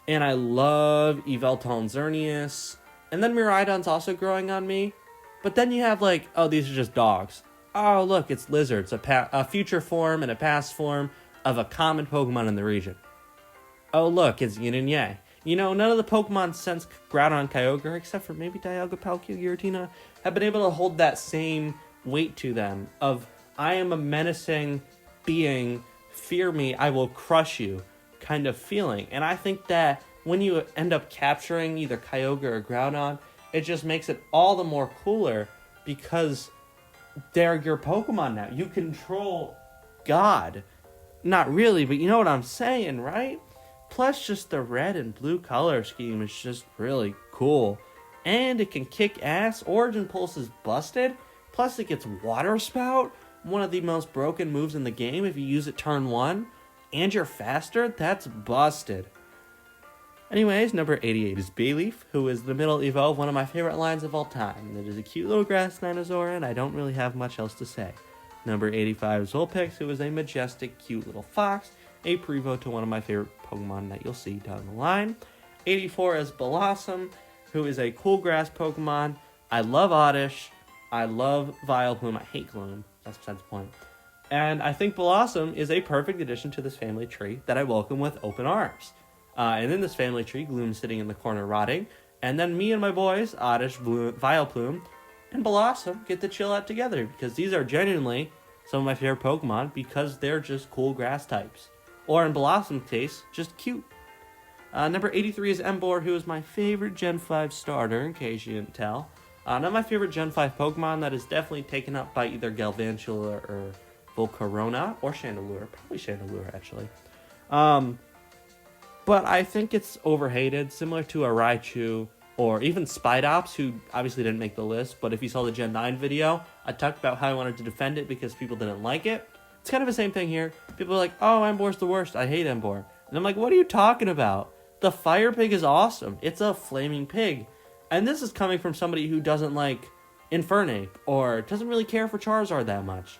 And I love Yveltal and Xerneas. And then Miraidon's also growing on me. But then you have like, oh, these are just dogs. Oh, look, it's lizards. A future form and a past form of a common Pokemon in the region. Oh, look, it's Yin and Yang. You know, none of the Pokemon since Groudon and Kyogre, except for maybe Dialga, Palkia, Giratina, have been able to hold that same weight to them of, I am a menacing being, fear me, I will crush you kind of feeling. And I think that when you end up capturing either Kyogre or Groudon, it just makes it all the more cooler because they're your Pokemon now. You control God. Not really, but you know what I'm saying, right? Plus, just the red and blue color scheme is just really cool. And it can kick ass. Origin Pulse is busted. Plus, it gets Water Spout, one of the most broken moves in the game if you use it turn 1. And you're faster? That's busted. Anyways, number 88 is Bayleaf, who is the middle evo of one of my favorite lines of all time. It is a cute little grass dinosaur, and I don't really have much else to say. Number 85 is Vulpix, who is a majestic, cute little fox, a prevo to one of my favorite Pokemon that you'll see down the line. 84 is Blossom, who is a cool grass Pokemon. I love Oddish. I love Vileplume. I hate Gloom. That's besides the point. And I think Blossom is a perfect addition to this family tree that I welcome with open arms. And in this family tree, Gloom's sitting in the corner rotting. And then me and my boys, Oddish, Vileplume, and Blossom get to chill out together. Because these are genuinely some of my favorite Pokemon because they're just cool grass types. Or in Blossom's case, just cute. Number 83 is Emboar, who is my favorite Gen 5 starter, in case you didn't tell. Not my favorite Gen 5 Pokemon. That is definitely taken up by either Galvantula or Volcarona, or Chandelure. Probably Chandelure, actually. But I think it's overhated, similar to a Raichu, or even Spidops, who obviously didn't make the list, but if you saw the Gen 9 video, I talked about how I wanted to defend it because people didn't like it. It's kind of the same thing here. People are like, oh, Emboar's the worst, I hate Emboar. And I'm like, what are you talking about? The Fire Pig is awesome. It's a flaming pig. And this is coming from somebody who doesn't like Infernape, or doesn't really care for Charizard that much.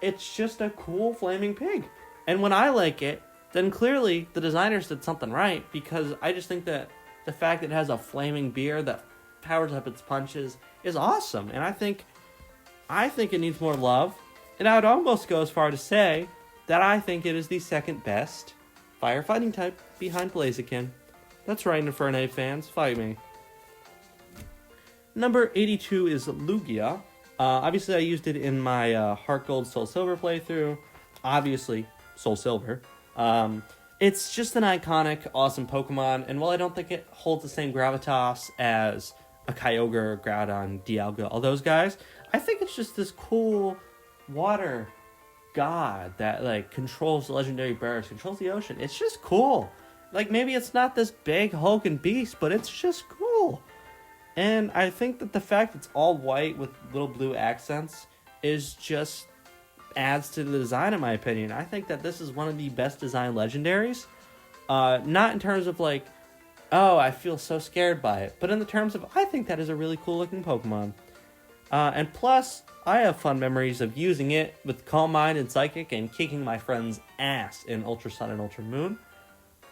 It's just a cool flaming pig. And when I like it, then clearly the designers did something right, because I just think that the fact that it has a flaming beard that powers up its punches is awesome. And I think it needs more love. And I would almost go as far to say that I think it is the second best firefighting type behind Blaziken. That's right, Infernape fans, fight me. Number 82 is Lugia. Obviously, I used it in my Heart Gold Soul Silver playthrough. Obviously, Soul Silver. It's just an iconic, awesome Pokemon, and while I don't think it holds the same gravitas as a Kyogre, Groudon, Dialga, all those guys, I think it's just this cool water god that, like, controls the legendary birds, controls the ocean. It's just cool. Like, maybe it's not this big hulking beast, but it's just cool. And I think that the fact it's all white with little blue accents is just adds to the design, in my opinion. I think that this is one of the best designed legendaries. Not in terms of like, oh, I feel so scared by it, but in the terms of, I think that is a really cool looking Pokemon. And plus, I have fun memories of using it with Calm Mind and Psychic and kicking my friend's ass in Ultra Sun and Ultra Moon.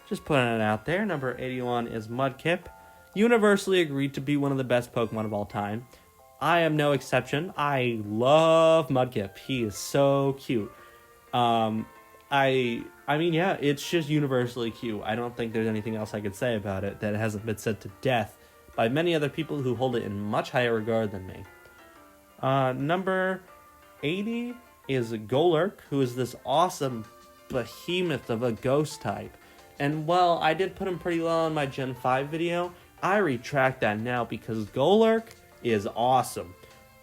Just putting it out there. Number 81 is Mudkip. Universally agreed to be one of the best Pokemon of all time. I am no exception. I love Mudkip. He is so cute. I mean, yeah, it's just universally cute. I don't think there's anything else I could say about it that hasn't been said to death by many other people who hold it in much higher regard than me. Number 80 is Golurk, who is this awesome behemoth of a ghost type. And while I did put him pretty low in my Gen 5 video, I retract that now because Golurk is awesome.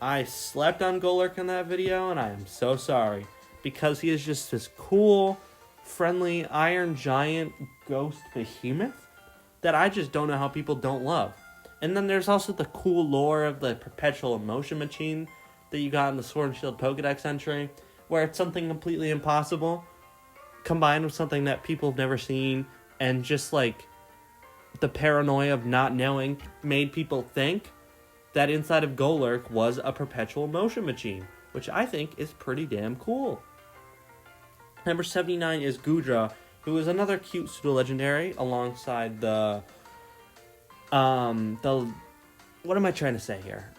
I slept on Golurk in that video, and I am so sorry. Because he is just this cool, friendly, iron giant ghost behemoth that I just don't know how people don't love. And then there's also the cool lore of the perpetual emotion machine that you got in the Sword and Shield Pokedex entry, where it's something completely impossible, combined with something that people have never seen, and just like the paranoia of not knowing made people think that inside of Golurk was a perpetual motion machine, which I think is pretty damn cool. Number 79 is Goodra, who is another cute pseudo-legendary alongside the what am I trying to say here?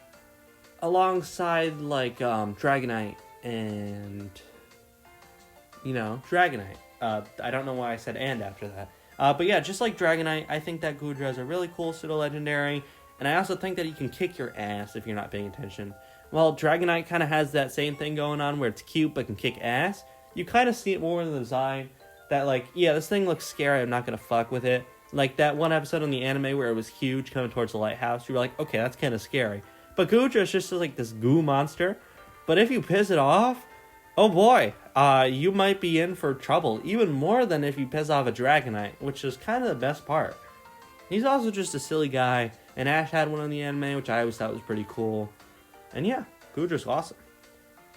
Alongside, like, Dragonite and, Dragonite. I don't know why I said and after that. But yeah, just like Dragonite, I think that Goodra is a really cool pseudo-legendary. And I also think that he can kick your ass if you're not paying attention. While Dragonite kind of has that same thing going on where it's cute but can kick ass, you kind of see it more in the design that, like, yeah, this thing looks scary, I'm not going to fuck with it. Like that one episode on the anime where it was huge coming towards the lighthouse, you were like, okay, that's kind of scary. But Goodra is just like this goo monster. But if you piss it off, oh boy, you might be in for trouble. Even more than if you piss off a Dragonite, which is kind of the best part. He's also just a silly guy. And Ash had one in the anime, which I always thought was pretty cool. And yeah, Goodra's awesome.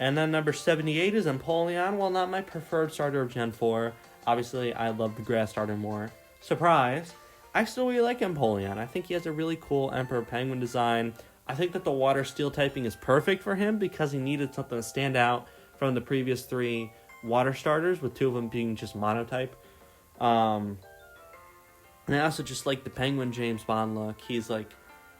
And then number 78 is Empoleon. While not my preferred starter of Gen 4, obviously I love the grass starter more. Surprise! I still really like Empoleon. I think he has a really cool Emperor Penguin design. I think that the water steel typing is perfect for him because he needed something to stand out from the previous 3 water starters, with 2 of them being just monotype. And I also just like the Penguin James Bond look. He's like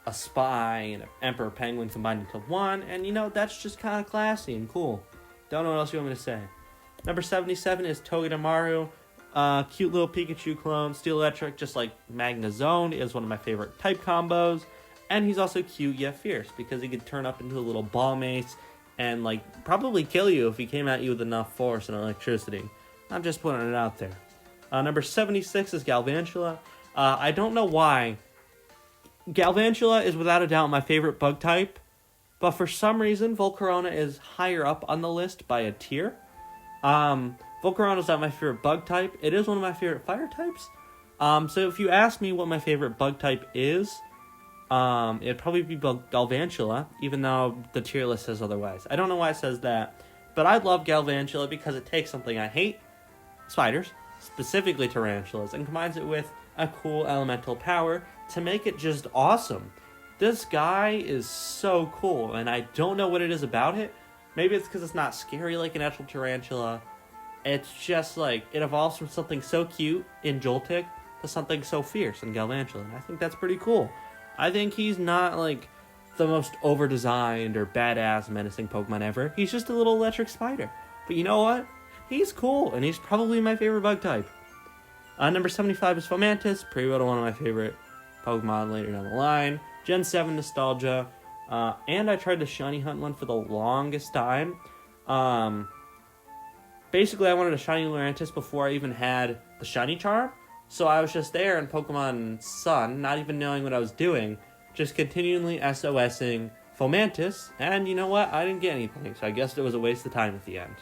a spy and an Emperor Penguin combined into one. And, that's just kind of classy and cool. Don't know what else you want me to say. Number 77 is Togedemaru. Cute little Pikachu clone. Steel Electric, just like Magnezone, is one of my favorite type combos. And he's also cute yet fierce because he could turn up into a little ball mace and, like, probably kill you if he came at you with enough force and electricity. I'm just putting it out there. Number 76 is Galvantula. I don't know why. Galvantula is without a doubt my favorite bug type, but for some reason Volcarona is higher up on the list by a tier. Volcarona is not my favorite bug type. It is one of my favorite fire types. So if you ask me what my favorite bug type is, it'd probably be Galvantula, even though the tier list says otherwise. I don't know why it says that, but I love Galvantula because it takes something I hate, spiders, specifically tarantulas, and combines it with a cool elemental power to make it just awesome. This guy is so cool, and I don't know what it is about it. Maybe it's because it's not scary like an actual tarantula. It's just like, it evolves from something so cute in Joltik to something so fierce in Galvantula, and I think that's pretty cool. I think he's not like the most over-designed or badass menacing Pokemon ever. He's just a little electric spider. But you know what? He's cool, and he's probably my favorite bug type. Number 75 is Fomantis, pretty well one of my favorite Pokemon later down the line. Gen 7 nostalgia. And I tried to shiny hunt one for the longest time. Basically, I wanted a shiny Lurantis before I even had the shiny charm. So I was just there in Pokemon Sun, not even knowing what I was doing, just continually SOSing Fomantis, and you know what? I didn't get anything, so I guess it was a waste of time at the end.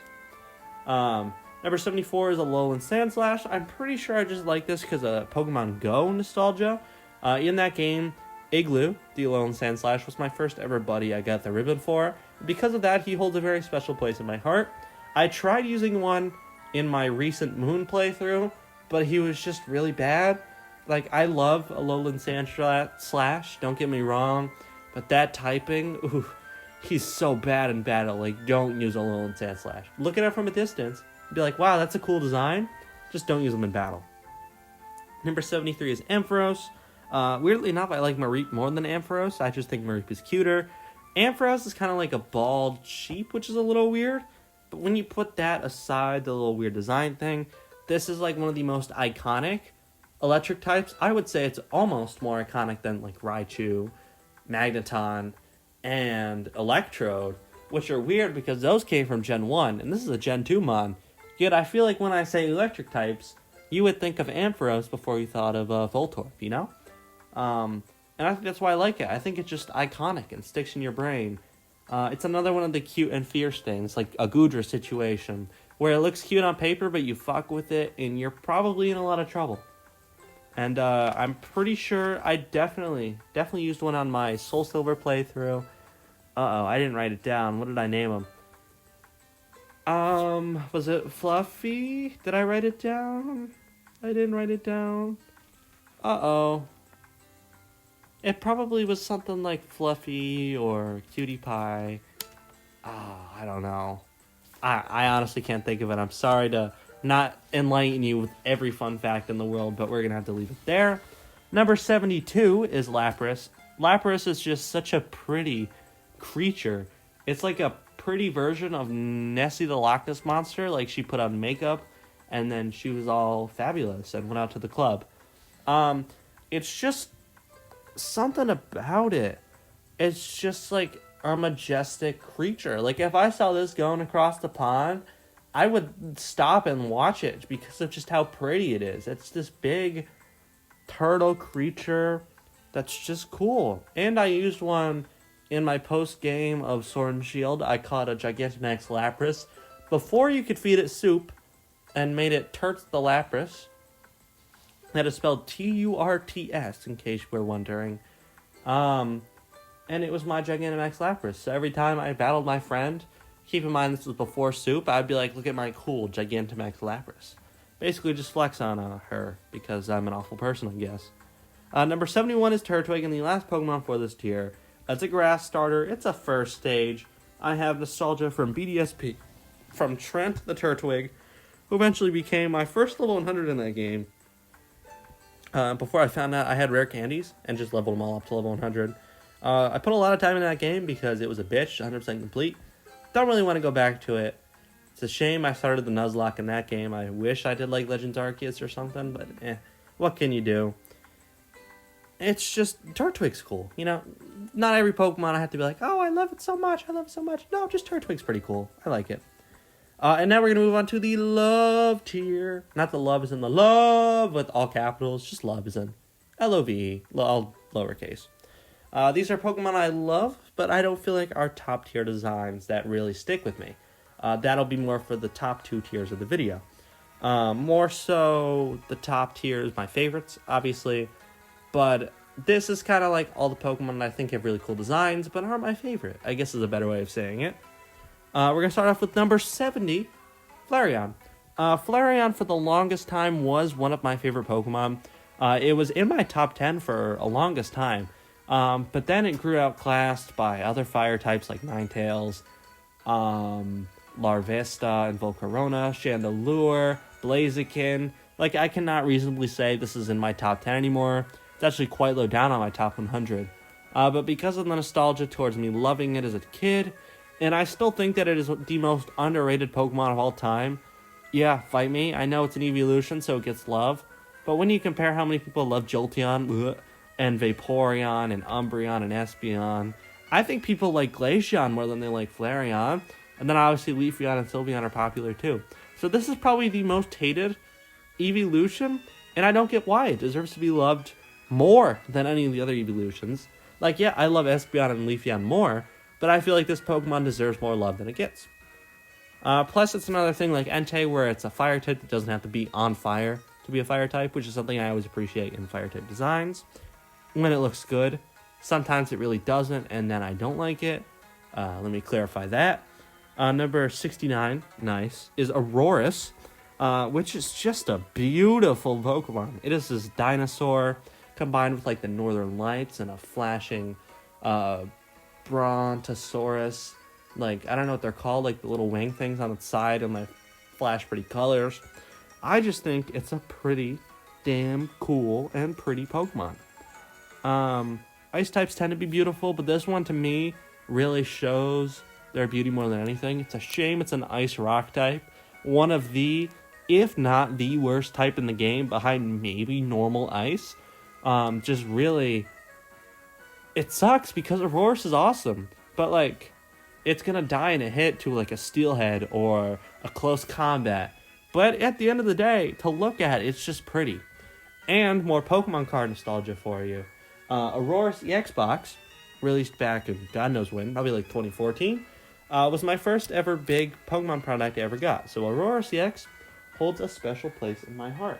Number 74 is a Alolan Sandslash. I'm pretty sure I just like this because of Pokemon Go nostalgia. In that game, Igloo, the Alolan Sandslash, was my first ever buddy I got the ribbon for. Because of that, he holds a very special place in my heart. I tried using one in my recent Moon playthrough, but he was just really bad. Like, I love Alolan Sandslash, don't get me wrong, but that typing, ooh, he's so bad in battle. Like, don't use Alolan Sandslash. Look at it from a distance, be like, wow, that's a cool design. Just don't use them in battle. Number 73 is Ampharos. Weirdly enough, I like Mareep more than Ampharos. I just think Mareep is cuter. Ampharos is kind of like a bald sheep, which is a little weird. But when you put that aside, the little weird design thing, this is like one of the most iconic electric types. I would say it's almost more iconic than like Raichu, Magneton, and Electrode, which are weird because those came from Gen 1, and this is a Gen 2 mon. Yet I feel like when I say electric types, you would think of Ampharos before you thought of Voltorb, you know? And I think that's why I like it. I think it's just iconic and sticks in your brain. It's another one of the cute and fierce things, like a Goodra situation, where it looks cute on paper, but you fuck with it, and you're probably in a lot of trouble. And I'm pretty sure I definitely used one on my Soul Silver playthrough. Uh-oh, I didn't write it down. What did I name him? Was it Fluffy? Did I write it down? I didn't write it down. Uh-oh. It probably was something like Fluffy or Cutie Pie. I don't know. I honestly can't think of it. I'm sorry to not enlighten you with every fun fact in the world, but we're going to have to leave it there. Number 72 is Lapras. Lapras is just such a pretty creature. It's like a pretty version of Nessie the Loch Ness Monster. Like, she put on makeup, and then she was all fabulous and went out to the club. It's just something about it. It's just like a majestic creature. Like, if I saw this going across the pond, I would stop and watch it because of just how pretty it is. It's this big turtle creature that's just cool. And I used one in my post-game of Sword and Shield. I caught a Gigantamax Lapras before you could feed it soup and made it Turts the Lapras. That is spelled Turts, in case you were wondering. And it was my Gigantamax Lapras. So every time I battled my friend, keep in mind this was before soup, I'd be like, look at my cool Gigantamax Lapras. Basically just flex on her, because I'm an awful person, I guess. Number 71 is Turtwig, and the last Pokemon for this tier. It's a grass starter. It's a first stage. I have nostalgia from BDSP, from Trent the Turtwig, who eventually became my first level 100 in that game. Before I found out I had rare candies and just leveled them all up to level 100. I put a lot of time in that game because it was a bitch, 100% complete. Don't really want to go back to it. It's a shame I started the Nuzlocke in that game. I wish I did like Legends Arceus or something, but what can you do? It's just, Turtwig's cool, you know? Not every Pokemon I have to be like, oh, I love it so much, I love it so much. No, just Turtwig's pretty cool. I like it. And now we're going to move on to the love tier. Not the love as in the love with all capitals, just love as in L-O-V-E, all lowercase. These are Pokemon I love, but I don't feel like are top tier designs that really stick with me. That'll be more for the top 2 tiers of the video. More so, the top tier is my favorites, obviously. But this is kind of like all the Pokemon that I think have really cool designs, but aren't my favorite, I guess is a better way of saying it. We're going to start off with number 70, Flareon. Flareon, for the longest time, was one of my favorite Pokemon. It was in my top 10 for a longest time. But then it grew outclassed by other fire types like Ninetales, Larvesta and Volcarona, Chandelure, Blaziken. Like, I cannot reasonably say this is in my top 10 anymore. It's actually quite low down on my top 100. But because of the nostalgia towards me loving it as a kid, and I still think that it is the most underrated Pokemon of all time. Yeah, fight me. I know it's an evolution, so it gets love. But when you compare how many people love Jolteon and Vaporeon and Umbreon and Espeon I think people like Glaceon more than they like Flareon. And then obviously Leafeon and Sylveon are popular too. So this is probably the most hated evolution, and I don't get why. It deserves to be loved more than any of the other evolutions. Like, yeah, I love Espeon and Leafeon more, but I feel like this Pokemon deserves more love than it gets. Plus, it's another thing like Entei, where it's a fire type that doesn't have to be on fire to be a fire type, which is something I always appreciate in fire type designs. When it looks good, sometimes it really doesn't, and then I don't like it. Let me clarify that. Number 69, nice, is Aurorus, which is just a beautiful Pokemon. It is this dinosaur combined with like the Northern Lights and a flashing Brontosaurus. Like, I don't know what they're called, like the little wing things on its side and like flash pretty colors. I just think it's a pretty damn cool and pretty Pokemon. Ice types tend to be beautiful, but this one to me really shows their beauty more than anything. It's a shame it's an ice rock type. One of the, if not the worst type in the game, behind maybe normal ice. Just really, it sucks because Aurorus is awesome, but like, it's gonna die in a hit to like a steelhead or a close combat. But at the end of the day, to look at, it's just pretty. And more Pokemon card nostalgia for you. Aurorus EX Box, released back in God knows when, probably like 2014, was my first ever big Pokemon product I ever got. So Aurorus EX holds a special place in my heart,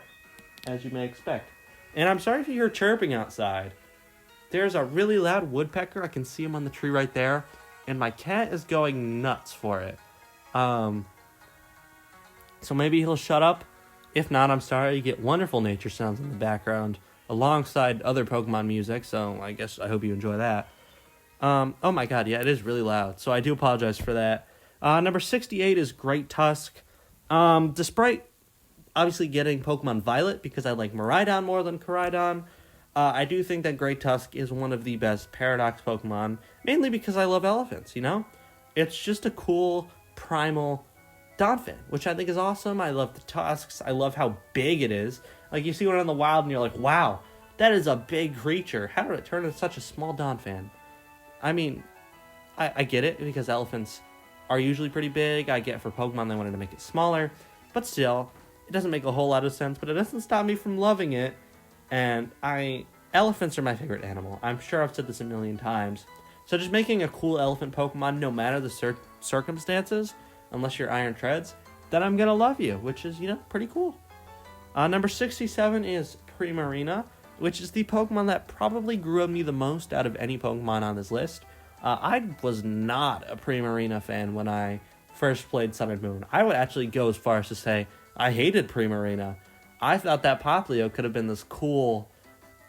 as you may expect. And I'm sorry if you hear chirping outside. There's a really loud woodpecker. I can see him on the tree right there. And my cat is going nuts for it. So maybe he'll shut up. If not, I'm sorry. You get wonderful nature sounds in the background alongside other Pokemon music. So I hope you enjoy that. Oh my god, yeah, it is really loud. So I do apologize for that. Number 68 is Great Tusk. Despite obviously getting Pokemon Violet because I like Miraidon more than Koraidon, I do think that Great Tusk is one of the best Paradox Pokemon, mainly because I love elephants, you know? It's just a cool, primal Donphan, which I think is awesome. I love the tusks. I love how big it is. Like, you see one in the wild and you're like, wow, that is a big creature. How did it turn into such a small Donphan? I mean, I get it, because elephants are usually pretty big. I get for Pokemon they wanted to make it smaller, but still, it doesn't make a whole lot of sense, but it doesn't stop me from loving it. And elephants are my favorite animal. I'm sure I've said this a million times. So just making a cool elephant Pokemon, no matter the circumstances, unless you're Iron Treads, then I'm going to love you, which is, pretty cool. Number 67 is Primarina, which is the Pokemon that probably grew on me the most out of any Pokemon on this list. I was not a Primarina fan when I first played Sun and Moon. I would actually go as far as to say I hated Primarina. I thought that Poplio could have been this cool,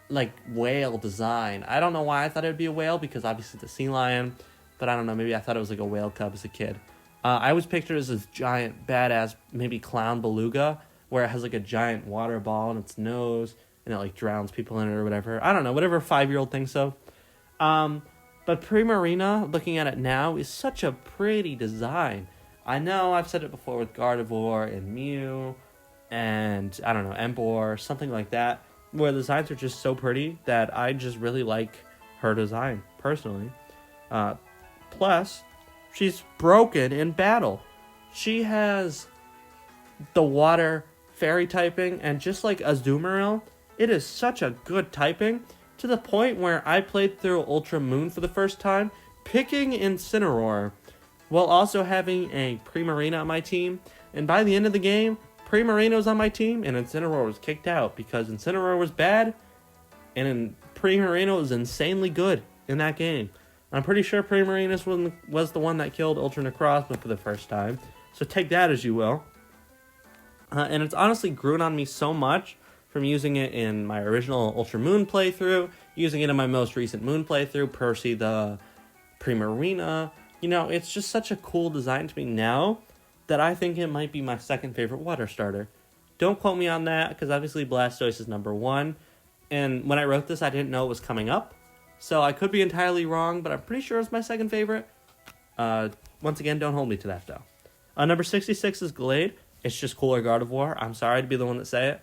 like, whale design. I don't know why I thought it would be a whale, because obviously it's a sea lion, but I don't know, maybe I thought it was like a whale cub as a kid. I was pictured as this giant, badass, maybe clown beluga, where it has like a giant water ball in its nose, and it like drowns people in it or whatever. I don't know, whatever a 5-year-old thinks of. But Primarina, looking at it now, is such a pretty design. I know I've said it before with Gardevoir and Mew, and, I don't know, Emboar, something like that, where the designs are just so pretty that I just really like her design, personally. Plus, she's broken in battle. She has the water fairy typing, and just like Azumarill, it is such a good typing, to the point where I played through Ultra Moon for the first time, picking Incineroar, while also having a Primarina on my team, and by the end of the game, Primarina was on my team, and Incineroar was kicked out, because Incineroar was bad, and Primarina was insanely good in that game. I'm pretty sure Primarina was the one that killed Ultra Necrozma for the first time, so take that as you will. And it's honestly grown on me so much, from using it in my original Ultra Moon playthrough, using it in my most recent Moon playthrough, Percy the Primarina. It's just such a cool design to me now, that I think it might be my second favorite water starter. Don't quote me on that, because obviously Blastoise is number 1, and when I wrote this, I didn't know it was coming up, so I could be entirely wrong, but I'm pretty sure it's my second favorite. Once again, don't hold me to that, though. Number 66 is Glade. It's just cooler Gardevoir. I'm sorry to be the one that say it.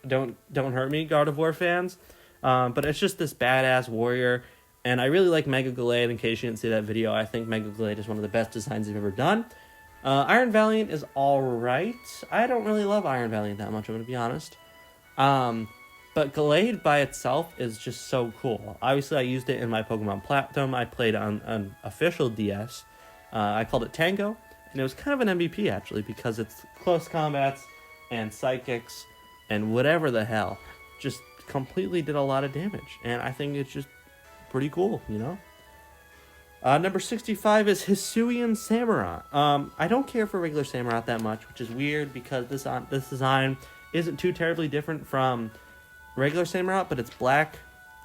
Don't hurt me, Gardevoir fans. But it's just this badass warrior. And I really like Mega Gallade. In case you didn't see that video, I think Mega Gallade is one of the best designs they've ever done. Iron Valiant is alright. I don't really love Iron Valiant that much, I'm going to be honest. But Gallade by itself is just so cool. Obviously, I used it in my Pokemon Platinum. I played on an official DS. I called it Tango, and it was kind of an MVP, actually, because it's close combats and psychics and whatever the hell. Just completely did a lot of damage, and I think it's just pretty cool, you know? Number 65 is Hisuian Samurott. I don't care for regular Samurott that much, which is weird because this design isn't too terribly different from regular Samurott, but it's black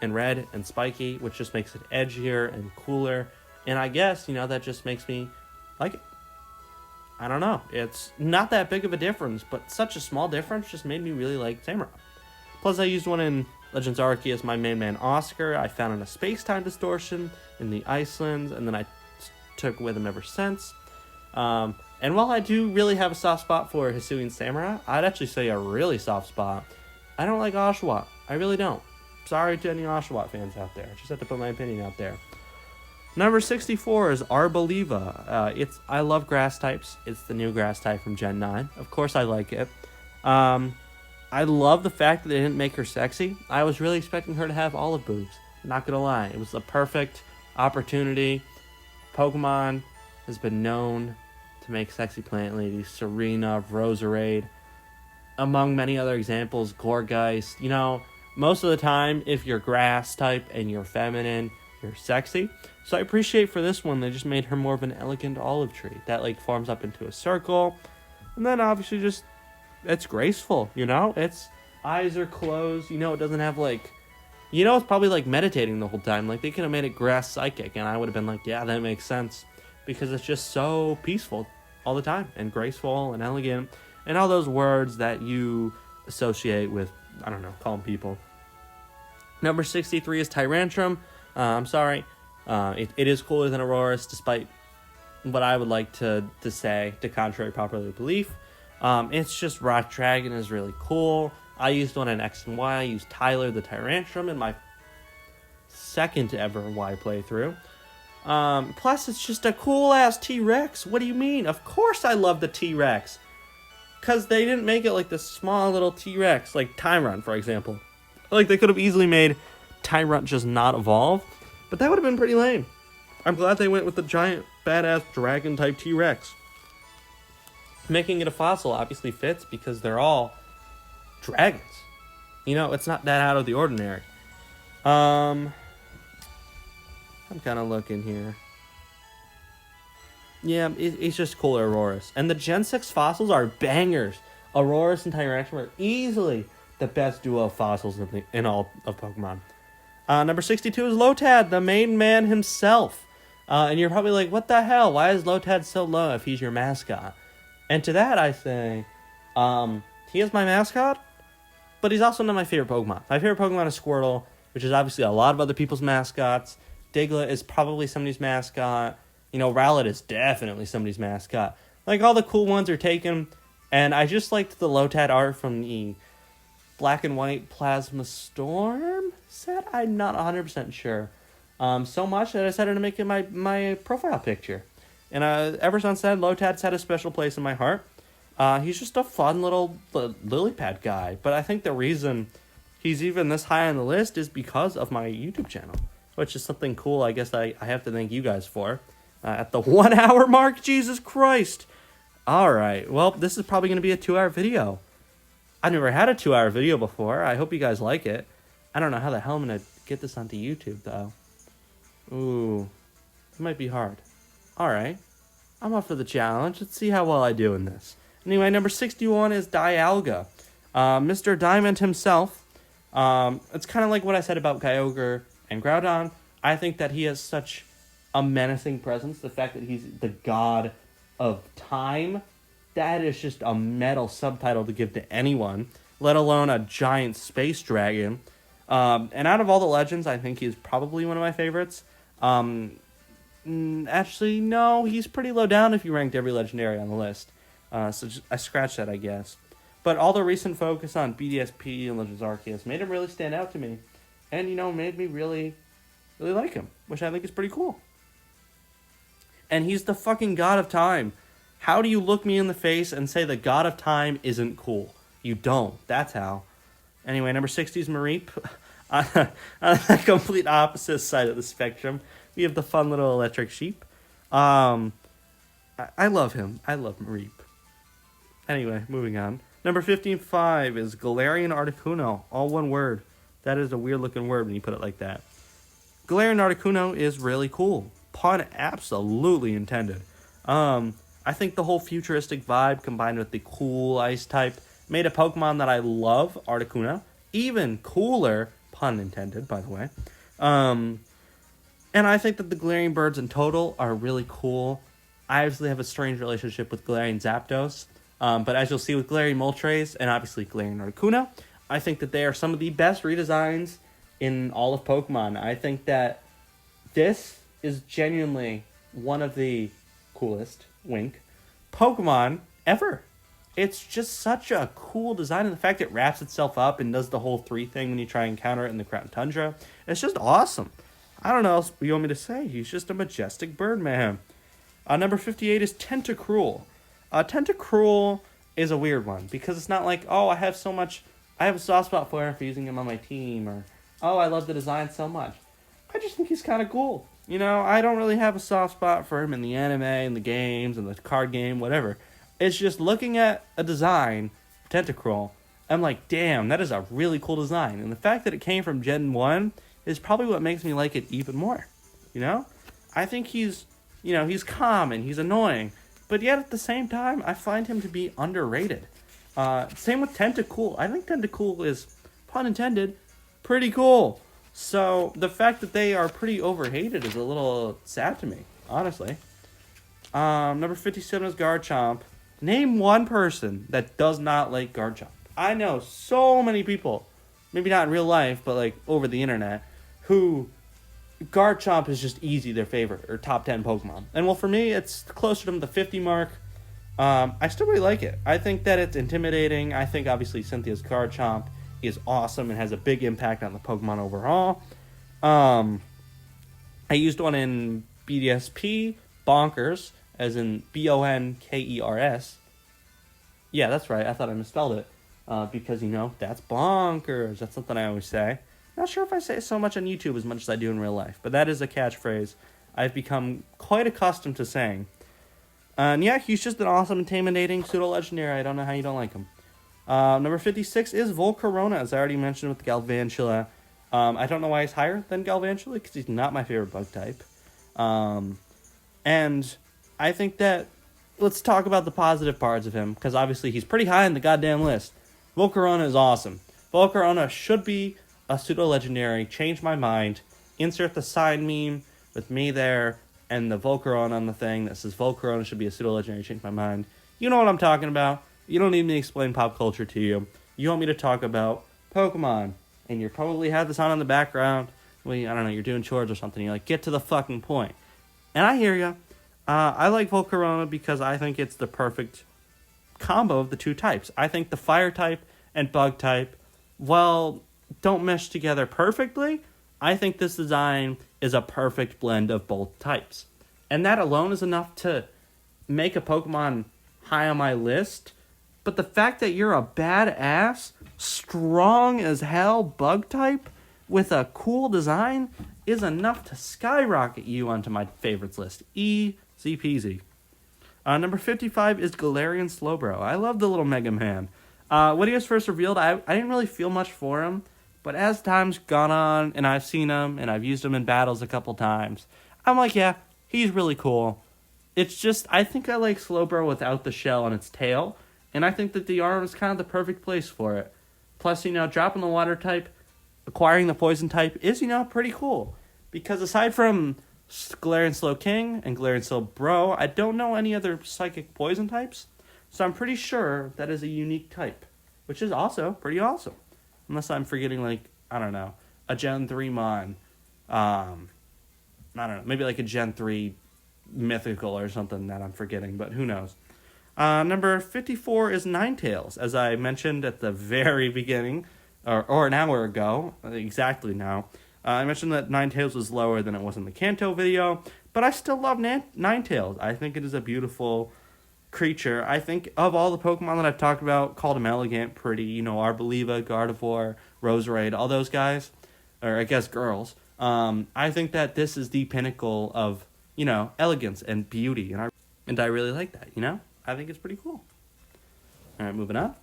and red and spiky, which just makes it edgier and cooler. And I guess, you know, that just makes me like it. I don't know. It's not that big of a difference, but such a small difference just made me really like Samurott. Plus, I used one in Legends Arceus, my main man Oscar. I found in a space-time distortion in the Icelands, and then I took with him ever since. And while I do really have a soft spot for Hisuian Samurott, I'd actually say a really soft spot. I don't like Oshawott. I really don't. Sorry to any Oshawott fans out there. Just have to put my opinion out there. Number 64 is Arboliva. I love grass types. It's the new grass type from Gen 9. Of course I like it. I love the fact that they didn't make her sexy. I was really expecting her to have olive boobs. Not gonna lie. It was the perfect opportunity. Pokemon has been known to make sexy plant ladies. Serena, Roserade, among many other examples, Gourgeist. You know, most of the time, if you're grass type and you're feminine, you're sexy. So I appreciate for this one, they just made her more of an elegant olive tree that like forms up into a circle. And then obviously just, it's graceful, you know? Its eyes are closed, you know, it doesn't have like, you know, it's probably like meditating the whole time. Like they could have made it grass psychic and I would have been like, yeah, that makes sense. Because it's just so peaceful all the time and graceful and elegant and all those words that you associate with, I don't know, calm people. Number 63 is Tyrantrum. I'm sorry. It is cooler than Aurorus, despite what I would like to say, to contrary popular belief. It's just Rock Dragon is really cool. I used one in X and Y. I used Tyler the Tyrantrum in my second ever Y playthrough. Plus, it's just a cool-ass T-Rex. What do you mean? Of course I love the T-Rex. Because they didn't make it like this small little T-Rex, like Tyrunt, for example. Like, they could have easily made Tyrunt just not evolve, but that would have been pretty lame. I'm glad they went with the giant, badass dragon-type T-Rex. Making it a fossil obviously fits because they're all dragons. You know, it's not that out of the ordinary. I'm kind of looking here. Yeah, it's just cooler Aurorus. And the Gen 6 fossils are bangers. Aurorus and Tyrantrum are easily the best duo of fossils in all of Pokemon. Number 62 is Lotad, the main man himself. And you're probably like, what the hell? Why is Lotad so low if he's your mascot? And to that I say, he is my mascot, but he's also not my favorite Pokemon. My favorite Pokemon is Squirtle, which is obviously a lot of other people's mascots. Diglett is probably somebody's mascot. You know, Rowlet is definitely somebody's mascot. Like, all the cool ones are taken, and I just liked the Lotad art from the Black and White Plasma Storm set? I'm not 100% sure. So much that I decided to make it my profile picture. And ever since then, Lotad's had a special place in my heart. He's just a fun little lily pad guy. But I think the reason he's even this high on the list is because of my YouTube channel, which is something cool I guess I have to thank you guys for. At the 1 hour mark, Jesus Christ. Alright, well, this is probably going to be a 2 hour video. I've never had a 2 hour video before. I hope you guys like it. I don't know how the hell I'm going to get this onto YouTube, though. Ooh, it might be hard. Alright, I'm up for the challenge. Let's see how well I do in this. Anyway, number 61 is Dialga. Mr. Diamond himself. It's kind of like what I said about Kyogre and Groudon. I think that he has such a menacing presence. The fact that he's the god of time, that is just a metal subtitle to give to anyone, let alone a giant space dragon. And out of all the legends, I think he's probably one of my favorites. Actually, no, he's pretty low down if you ranked every legendary on the list. So I scratched that, I guess. But all the recent focus on BDSP and Legends Arceus made him really stand out to me. And, you know, made me really Really like him, which I think is pretty cool. And he's the fucking god of time. How do you look me in the face and say the god of time isn't cool? You don't. That's how. Anyway, number 60 is Mareep. On the complete opposite side of the spectrum, we have the fun little electric sheep. I love him. I love Mareep. Anyway, moving on. Number 55 is Galarian Articuno. All one word. That is a weird looking word when you put it like that. Galarian Articuno is really cool. Pun absolutely intended. I think the whole futuristic vibe combined with the cool ice type made a Pokemon that I love, Articuno, even cooler, pun intended, by the way. And I think that the Galarian birds in total are really cool. I obviously have a strange relationship with Galarian Zapdos, but as you'll see with Galarian Moltres and obviously Galarian Articuno, I think that they are some of the best redesigns in all of Pokemon. I think that this is genuinely one of the coolest, wink, Pokemon ever. It's just such a cool design, and the fact it wraps itself up and does the whole 3 thing when you try and counter it in the Crown Tundra, it's just awesome. I don't know what else you want me to say. He's just a majestic bird man. Number 58 is Tentacruel. Tentacruel is a weird one, because it's not like, oh, I have a soft spot for him for using him on my team, or, oh, I love the design so much. I just think he's kind of cool. You know, I don't really have a soft spot for him in the anime, in the games, in the card game, whatever. It's just looking at a design, Tentacruel, I'm like, damn, that is a really cool design. And the fact that it came from Gen 1 is probably what makes me like it even more. You know? I think he's calm and he's annoying. But yet at the same time, I find him to be underrated. Same with Tentacool. I think Tentacool is, pun intended, pretty cool. So the fact that they are pretty overhated is a little sad to me, honestly. Number 57 is Garchomp. Name one person that does not like Garchomp. I know so many people, maybe not in real life, but like over the internet, who Garchomp is just easy their favorite or top 10 Pokemon. And well, for me, it's closer to the 50 mark. I still really like it. I think that it's intimidating. I think obviously Cynthia's Garchomp is awesome and has a big impact on the Pokemon overall. I used one in BDSP, Bonkers, as in Bonkers. Yeah, that's right. I thought I misspelled it. Because, that's bonkers. That's something I always say. Not sure if I say it so much on YouTube as much as I do in real life. But that is a catchphrase I've become quite accustomed to saying. And yeah, he's just an awesome, intimidating pseudo-legendary. I don't know how you don't like him. Number 56 is Volcarona, as I already mentioned with Galvantula. I don't know why he's higher than Galvantula, because he's not my favorite bug type. And I think that, let's talk about the positive parts of him, because obviously he's pretty high in the goddamn list. Volcarona is awesome. Volcarona should be a pseudo-legendary. Change my mind. Insert the sign meme with me there, and the Volcarona on the thing that says Volcarona should be a pseudo-legendary. Change my mind. You know what I'm talking about. You don't need me to explain pop culture to you. You want me to talk about Pokemon, and you probably have this on in the background. Well, I don't know, you're doing chores or something. You're like, get to the fucking point. And I hear you. I like Volcarona because I think it's the perfect combo of the two types. I think the fire type and bug type, well, don't mesh together perfectly. I think this design is a perfect blend of both types. And that alone is enough to make a Pokemon high on my list. But the fact that you're a badass, strong as hell bug type with a cool design is enough to skyrocket you onto my favorites list. Easy peasy. Number 55 is Galarian Slowbro. I love the little Mega Man. When he was first revealed, I didn't really feel much for him. But as time's gone on, and I've seen him, and I've used him in battles a couple times, I'm like, yeah, he's really cool. It's just, I think I like Slowbro without the shell on its tail, and I think that the arm is kind of the perfect place for it. Plus, dropping the water type, acquiring the poison type is, pretty cool. Because aside from Galarian Slow King and Galarian Slow Bro, I don't know any other psychic poison types. So I'm pretty sure that is a unique type, which is also pretty awesome. Unless I'm forgetting, I don't know, a Gen 3 Mon. I don't know, maybe like a Gen 3 Mythical or something that I'm forgetting, but who knows. Number 54 is Ninetales, as I mentioned at the very beginning, or an hour ago, exactly now. I mentioned that Ninetales was lower than it was in the Kanto video, but I still love Ninetales. I think it is a beautiful creature. I think of all the Pokemon that I've talked about, called them elegant, pretty, Arboliva, Gardevoir, Roserade, all those guys, or I guess girls. I think that this is the pinnacle of, elegance and beauty, and I really like that, I think it's pretty cool. All right, moving on.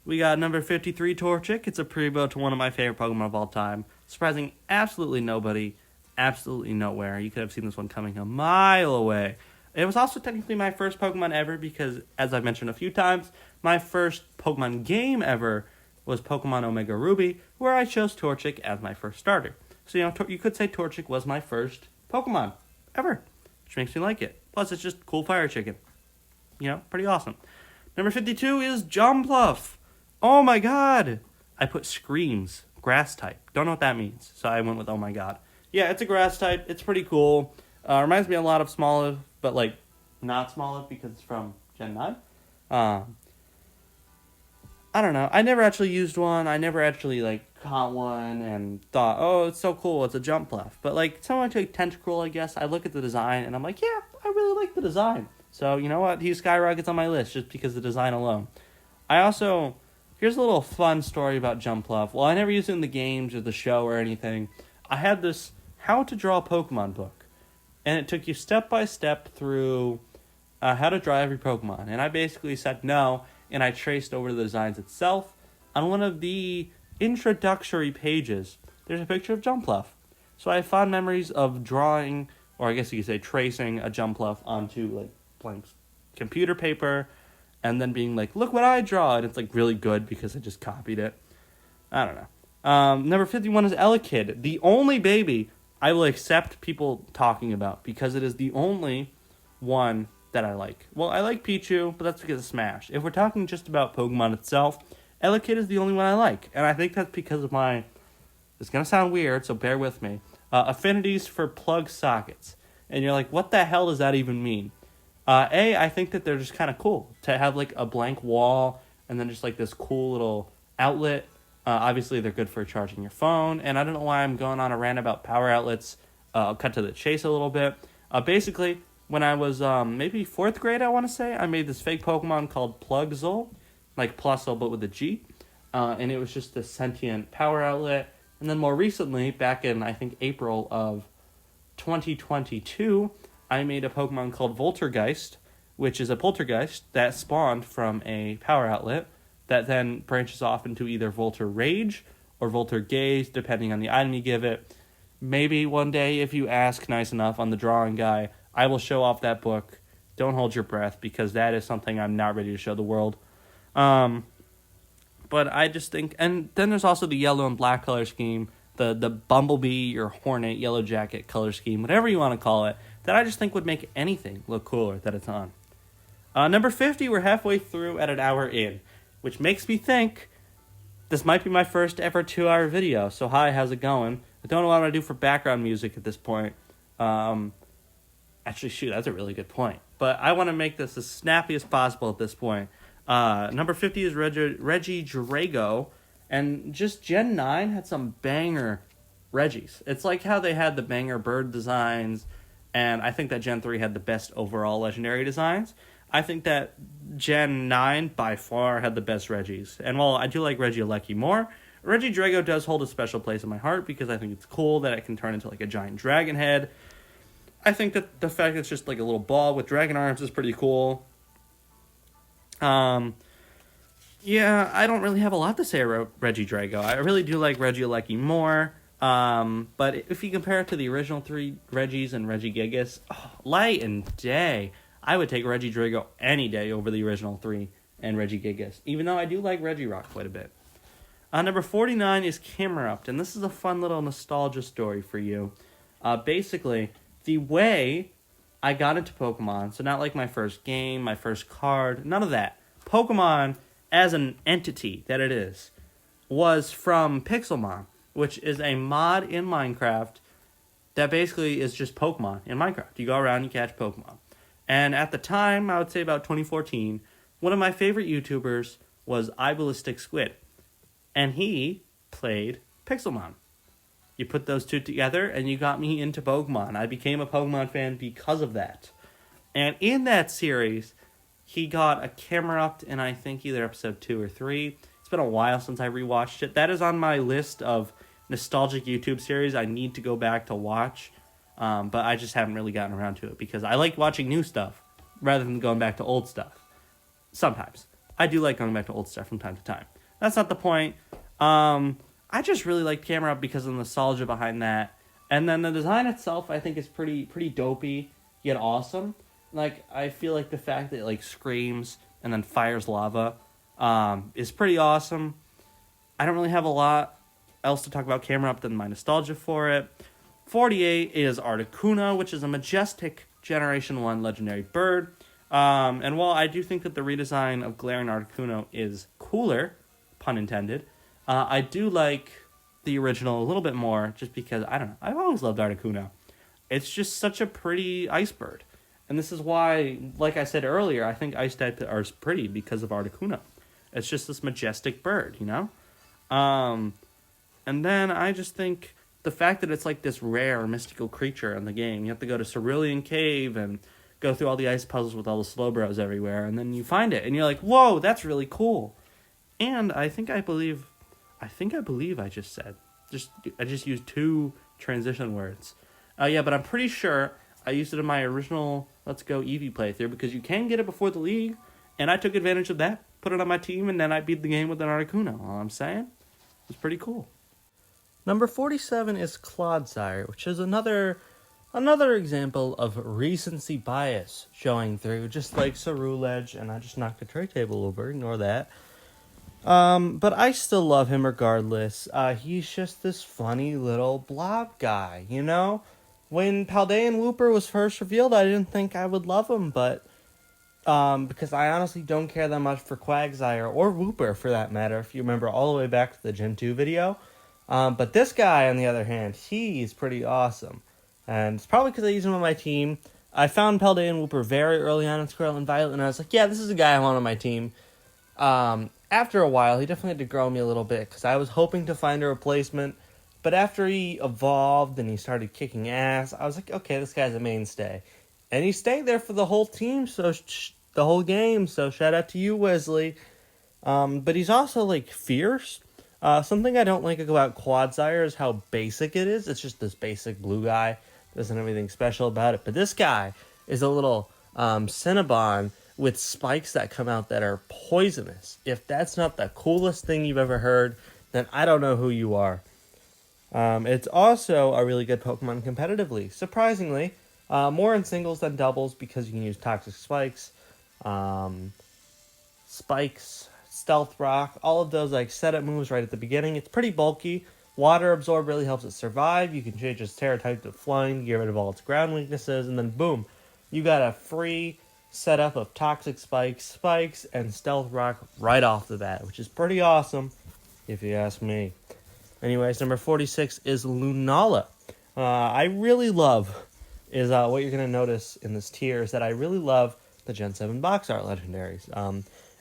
We got number 53, Torchic. It's a pre-build to one of my favorite Pokemon of all time. Surprising absolutely nobody, absolutely nowhere. You could have seen this one coming a mile away. It was also technically my first Pokemon ever because, as I've mentioned a few times, my first Pokemon game ever was Pokemon Omega Ruby, where I chose Torchic as my first starter. So, you could say Torchic was my first Pokemon ever, which makes me like it. Plus, it's just cool fire chicken. Pretty awesome. Number 52 is Jumpluff. Oh my god! I put Screams, grass type. Don't know what that means, so I went with oh my god. Yeah, it's a grass type. It's pretty cool. Reminds me a lot of Smoliv, but not Smoliv because it's from Gen 9. I don't know. I never actually used one. I never actually caught one and thought, oh, it's so cool. It's a Jumpluff. But someone took Tentacruel, I guess. I look at the design and I'm like, yeah, I really like the design. So you know what? He skyrockets on my list just because of the design alone. Here's a little fun story about Jumpluff. Well, I never used it in the games or the show or anything. I had this How to Draw Pokemon book. And it took you step by step through how to draw every Pokemon. And I basically said no, and I traced over the designs itself. On one of the introductory pages, there's a picture of Jumpluff. So I have fond memories of drawing, or I guess you could say tracing, a Jumpluff onto blank computer paper, and then being like, look what I draw, and it's really good because I just copied it. I don't know. Number 51 is Elekid, the only baby I will accept people talking about because it is the only one that I like. Well, I like Pichu, but that's because of Smash. If we're talking just about Pokemon itself, Elekid is the only one I like, and I think that's because of my, it's going to sound weird, so bear with me, affinities for plug sockets. And you're like, what the hell does that even mean? I think that they're just kind of cool to have a blank wall and then just this cool little outlet. Obviously, they're good for charging your phone, and I don't know why I'm going on a rant about power outlets. I'll cut to the chase a little bit. Basically, when I was maybe 4th grade, I want to say, I made this fake Pokemon called Plugzul, Plusle but with a G, and it was just a sentient power outlet. And then more recently, back in, I think, April of 2022, I made a Pokemon called Voltergeist, which is a poltergeist that spawned from a power outlet that then branches off into either Volter Rage or Volter Gaze, depending on the item you give it. Maybe one day, if you ask nice enough on the drawing guy, I will show off that book. Don't hold your breath, because that is something I'm not ready to show the world. But I just think... And then there's also the yellow and black color scheme, the Bumblebee or Hornet Yellow Jacket color scheme, whatever you want to call it, that I just think would make anything look cooler that it's on. Number 50, we're halfway through at an hour in, which makes me think this might be my first ever 2-hour video. So hi, how's it going? I don't know what I'm going to do for background music at this point. Actually, shoot, that's a really good point. But I want to make this as snappy as possible at this point. Number 50 is Regidrago, and just Gen 9 had some banger Regis. It's like how they had the banger bird designs, and I think that Gen 3 had the best overall legendary designs. I think that Gen 9 by far had the best Regis. And while I do like Regieleki more, Regidrago does hold a special place in my heart because I think it's cool that it can turn into a giant dragon head. I think that the fact that it's just a little ball with dragon arms is pretty cool. Yeah, I don't really have a lot to say about Regidrago. I really do like Regieleki more. But if you compare it to the original 3 Regis and Regigigas, light and day. I would take Regidrago any day over the original 3 and Regigigas, even though I do like Regirock quite a bit. Number 49 is Camerupt, and this is a fun little nostalgia story for you. Basically, the way I got into Pokemon, so not my first game, my first card, none of that. Pokemon, as an entity that it is, was from Pixelmon, which is a mod in Minecraft that basically is just Pokemon in Minecraft. You go around, you catch Pokemon. And at the time, I would say about 2014, one of my favorite YouTubers was iBallistic Squid. And he played Pixelmon. You put those two together, and you got me into Pokemon. I became a Pokemon fan because of that. And in that series, he got a Camerupt in, I think, either episode 2 or 3. It's been a while since I rewatched it. That is on my list of nostalgic YouTube series I need to go back to watch. But I just haven't really gotten around to it because I like watching new stuff rather than going back to old stuff. Sometimes. I do like going back to old stuff from time to time. That's not the point. I just really like Camerupt because of the nostalgia behind that. And then the design itself, I think, is pretty dopey, yet awesome. Like, I feel like the fact that it, like, screams and then fires lava is pretty awesome. I don't really have a lot else to talk about Camerupt than my nostalgia for it. 48 is Articuno, which is a majestic Generation 1 legendary bird. And while I do think that the redesign of Glaring Articuno is cooler, pun intended, I do like the original a little bit more just because, I don't know, I've always loved Articuno. It's just such a pretty ice bird. And this is why, like I said earlier, I think ice types are pretty because of Articuno. It's just this majestic bird, you know? And then I just think the fact that it's like this rare mystical creature in the game, you have to go to Cerulean Cave and go through all the ice puzzles with all the Slowbros everywhere, and then you find it, and you're like, whoa, that's really cool. And I believe I just said. I just used 2 transition words. Yeah, but I'm pretty sure I used it in my original Let's Go Eevee playthrough because you can get it before the league, and I took advantage of that, put it on my team, and then I beat the game with an Articuno. All I'm saying, it was pretty cool. Number 47 is Clodsire, which is another example of recency bias showing through, just like Ceruledge, and I just knocked a tray table over, ignore that. But I still love him regardless. He's just this funny little blob guy, you know? When Paldean Wooper was first revealed, I didn't think I would love him, but because I honestly don't care that much for Quagsire, or Wooper for that matter, if you remember all the way back to the Gen 2 video. But this guy, on the other hand, he's pretty awesome. And it's probably because I use him on my team. I found Paldean Wooper very early on in Scarlet and Violet, and I was like, yeah, this is a guy I want on my team. After a while, he definitely had to grow me a little bit, because I was hoping to find a replacement. But after he evolved and he started kicking ass, I was like, okay, this guy's a mainstay. And he stayed there for the whole team, the whole game, so shout out to you, Wesley. But he's also, like, fierce. Something I don't like about Quagsire is how basic it is. It's just this basic blue guy. Doesn't have anything special about it. But this guy is a little Cinnabon with spikes that come out that are poisonous. If that's not the coolest thing you've ever heard, then I don't know who you are. It's also a really good Pokemon competitively. Surprisingly, more in singles than doubles because you can use Toxic Spikes, Stealth Rock, all of those like setup moves right at the beginning. It's pretty bulky. Water Absorb really helps it survive. You can change its Terra type to Flying, get rid of all its ground weaknesses, and then boom, you got a free setup of Toxic Spikes, and Stealth Rock right off the bat, which is pretty awesome, if you ask me. Anyways, number 46 is Lunala. I really love, what you're going to notice in this tier is that I really love the Gen 7 box art legendaries.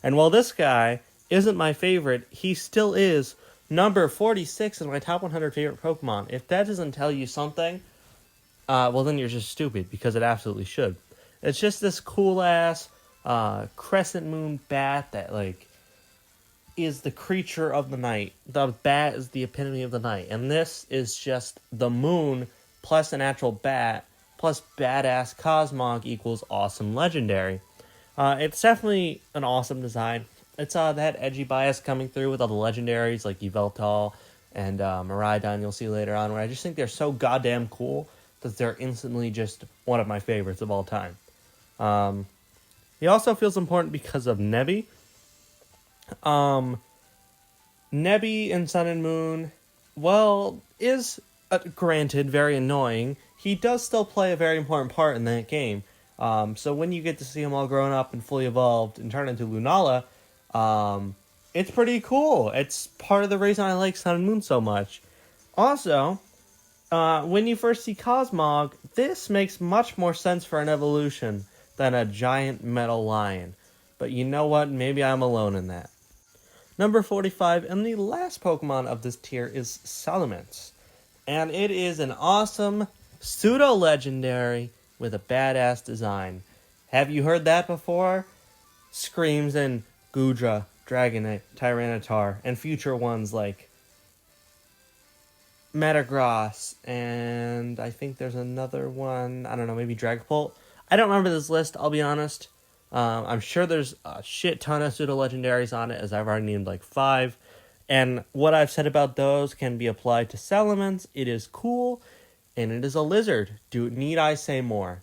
And while this guy isn't my favorite, he still is number 46 in my top 100 favorite Pokemon. If that doesn't tell you something, well then you're just stupid, because it absolutely should. It's just this cool-ass crescent moon bat that, like, is the creature of the night. The bat is the epitome of the night. And this is just the moon plus a natural bat plus badass Cosmog equals awesome legendary. It's definitely an awesome design. It's that edgy bias coming through with all the legendaries like Yveltal and Miraidon you'll see later on, where I just think they're so goddamn cool that they're instantly just one of my favorites of all time. He also feels important because of Nebby. Nebby in Sun and Moon, well, is, granted, very annoying. He does still play a very important part in that game. So when you get to see him all grown up and fully evolved and turn into Lunala, it's pretty cool. It's part of the reason I like Sun and Moon so much. Also, when you first see Cosmog, this makes much more sense for an evolution than a giant metal lion. But you know what? Maybe I'm alone in that. Number 45, and the last Pokemon of this tier is Salamence. And it is an awesome pseudo-legendary with a badass design. Have you heard that before? Screams in Gudra, Dragonite, Tyranitar, and future ones like Metagross, and I think there's another one, I don't know, maybe Dragapult. I don't remember this list, I'll be honest. I'm sure there's a shit ton of pseudo-legendaries on it, as I've already named like 5. And what I've said about those can be applied to Salamence. It is cool, and it is a lizard. Need I say more?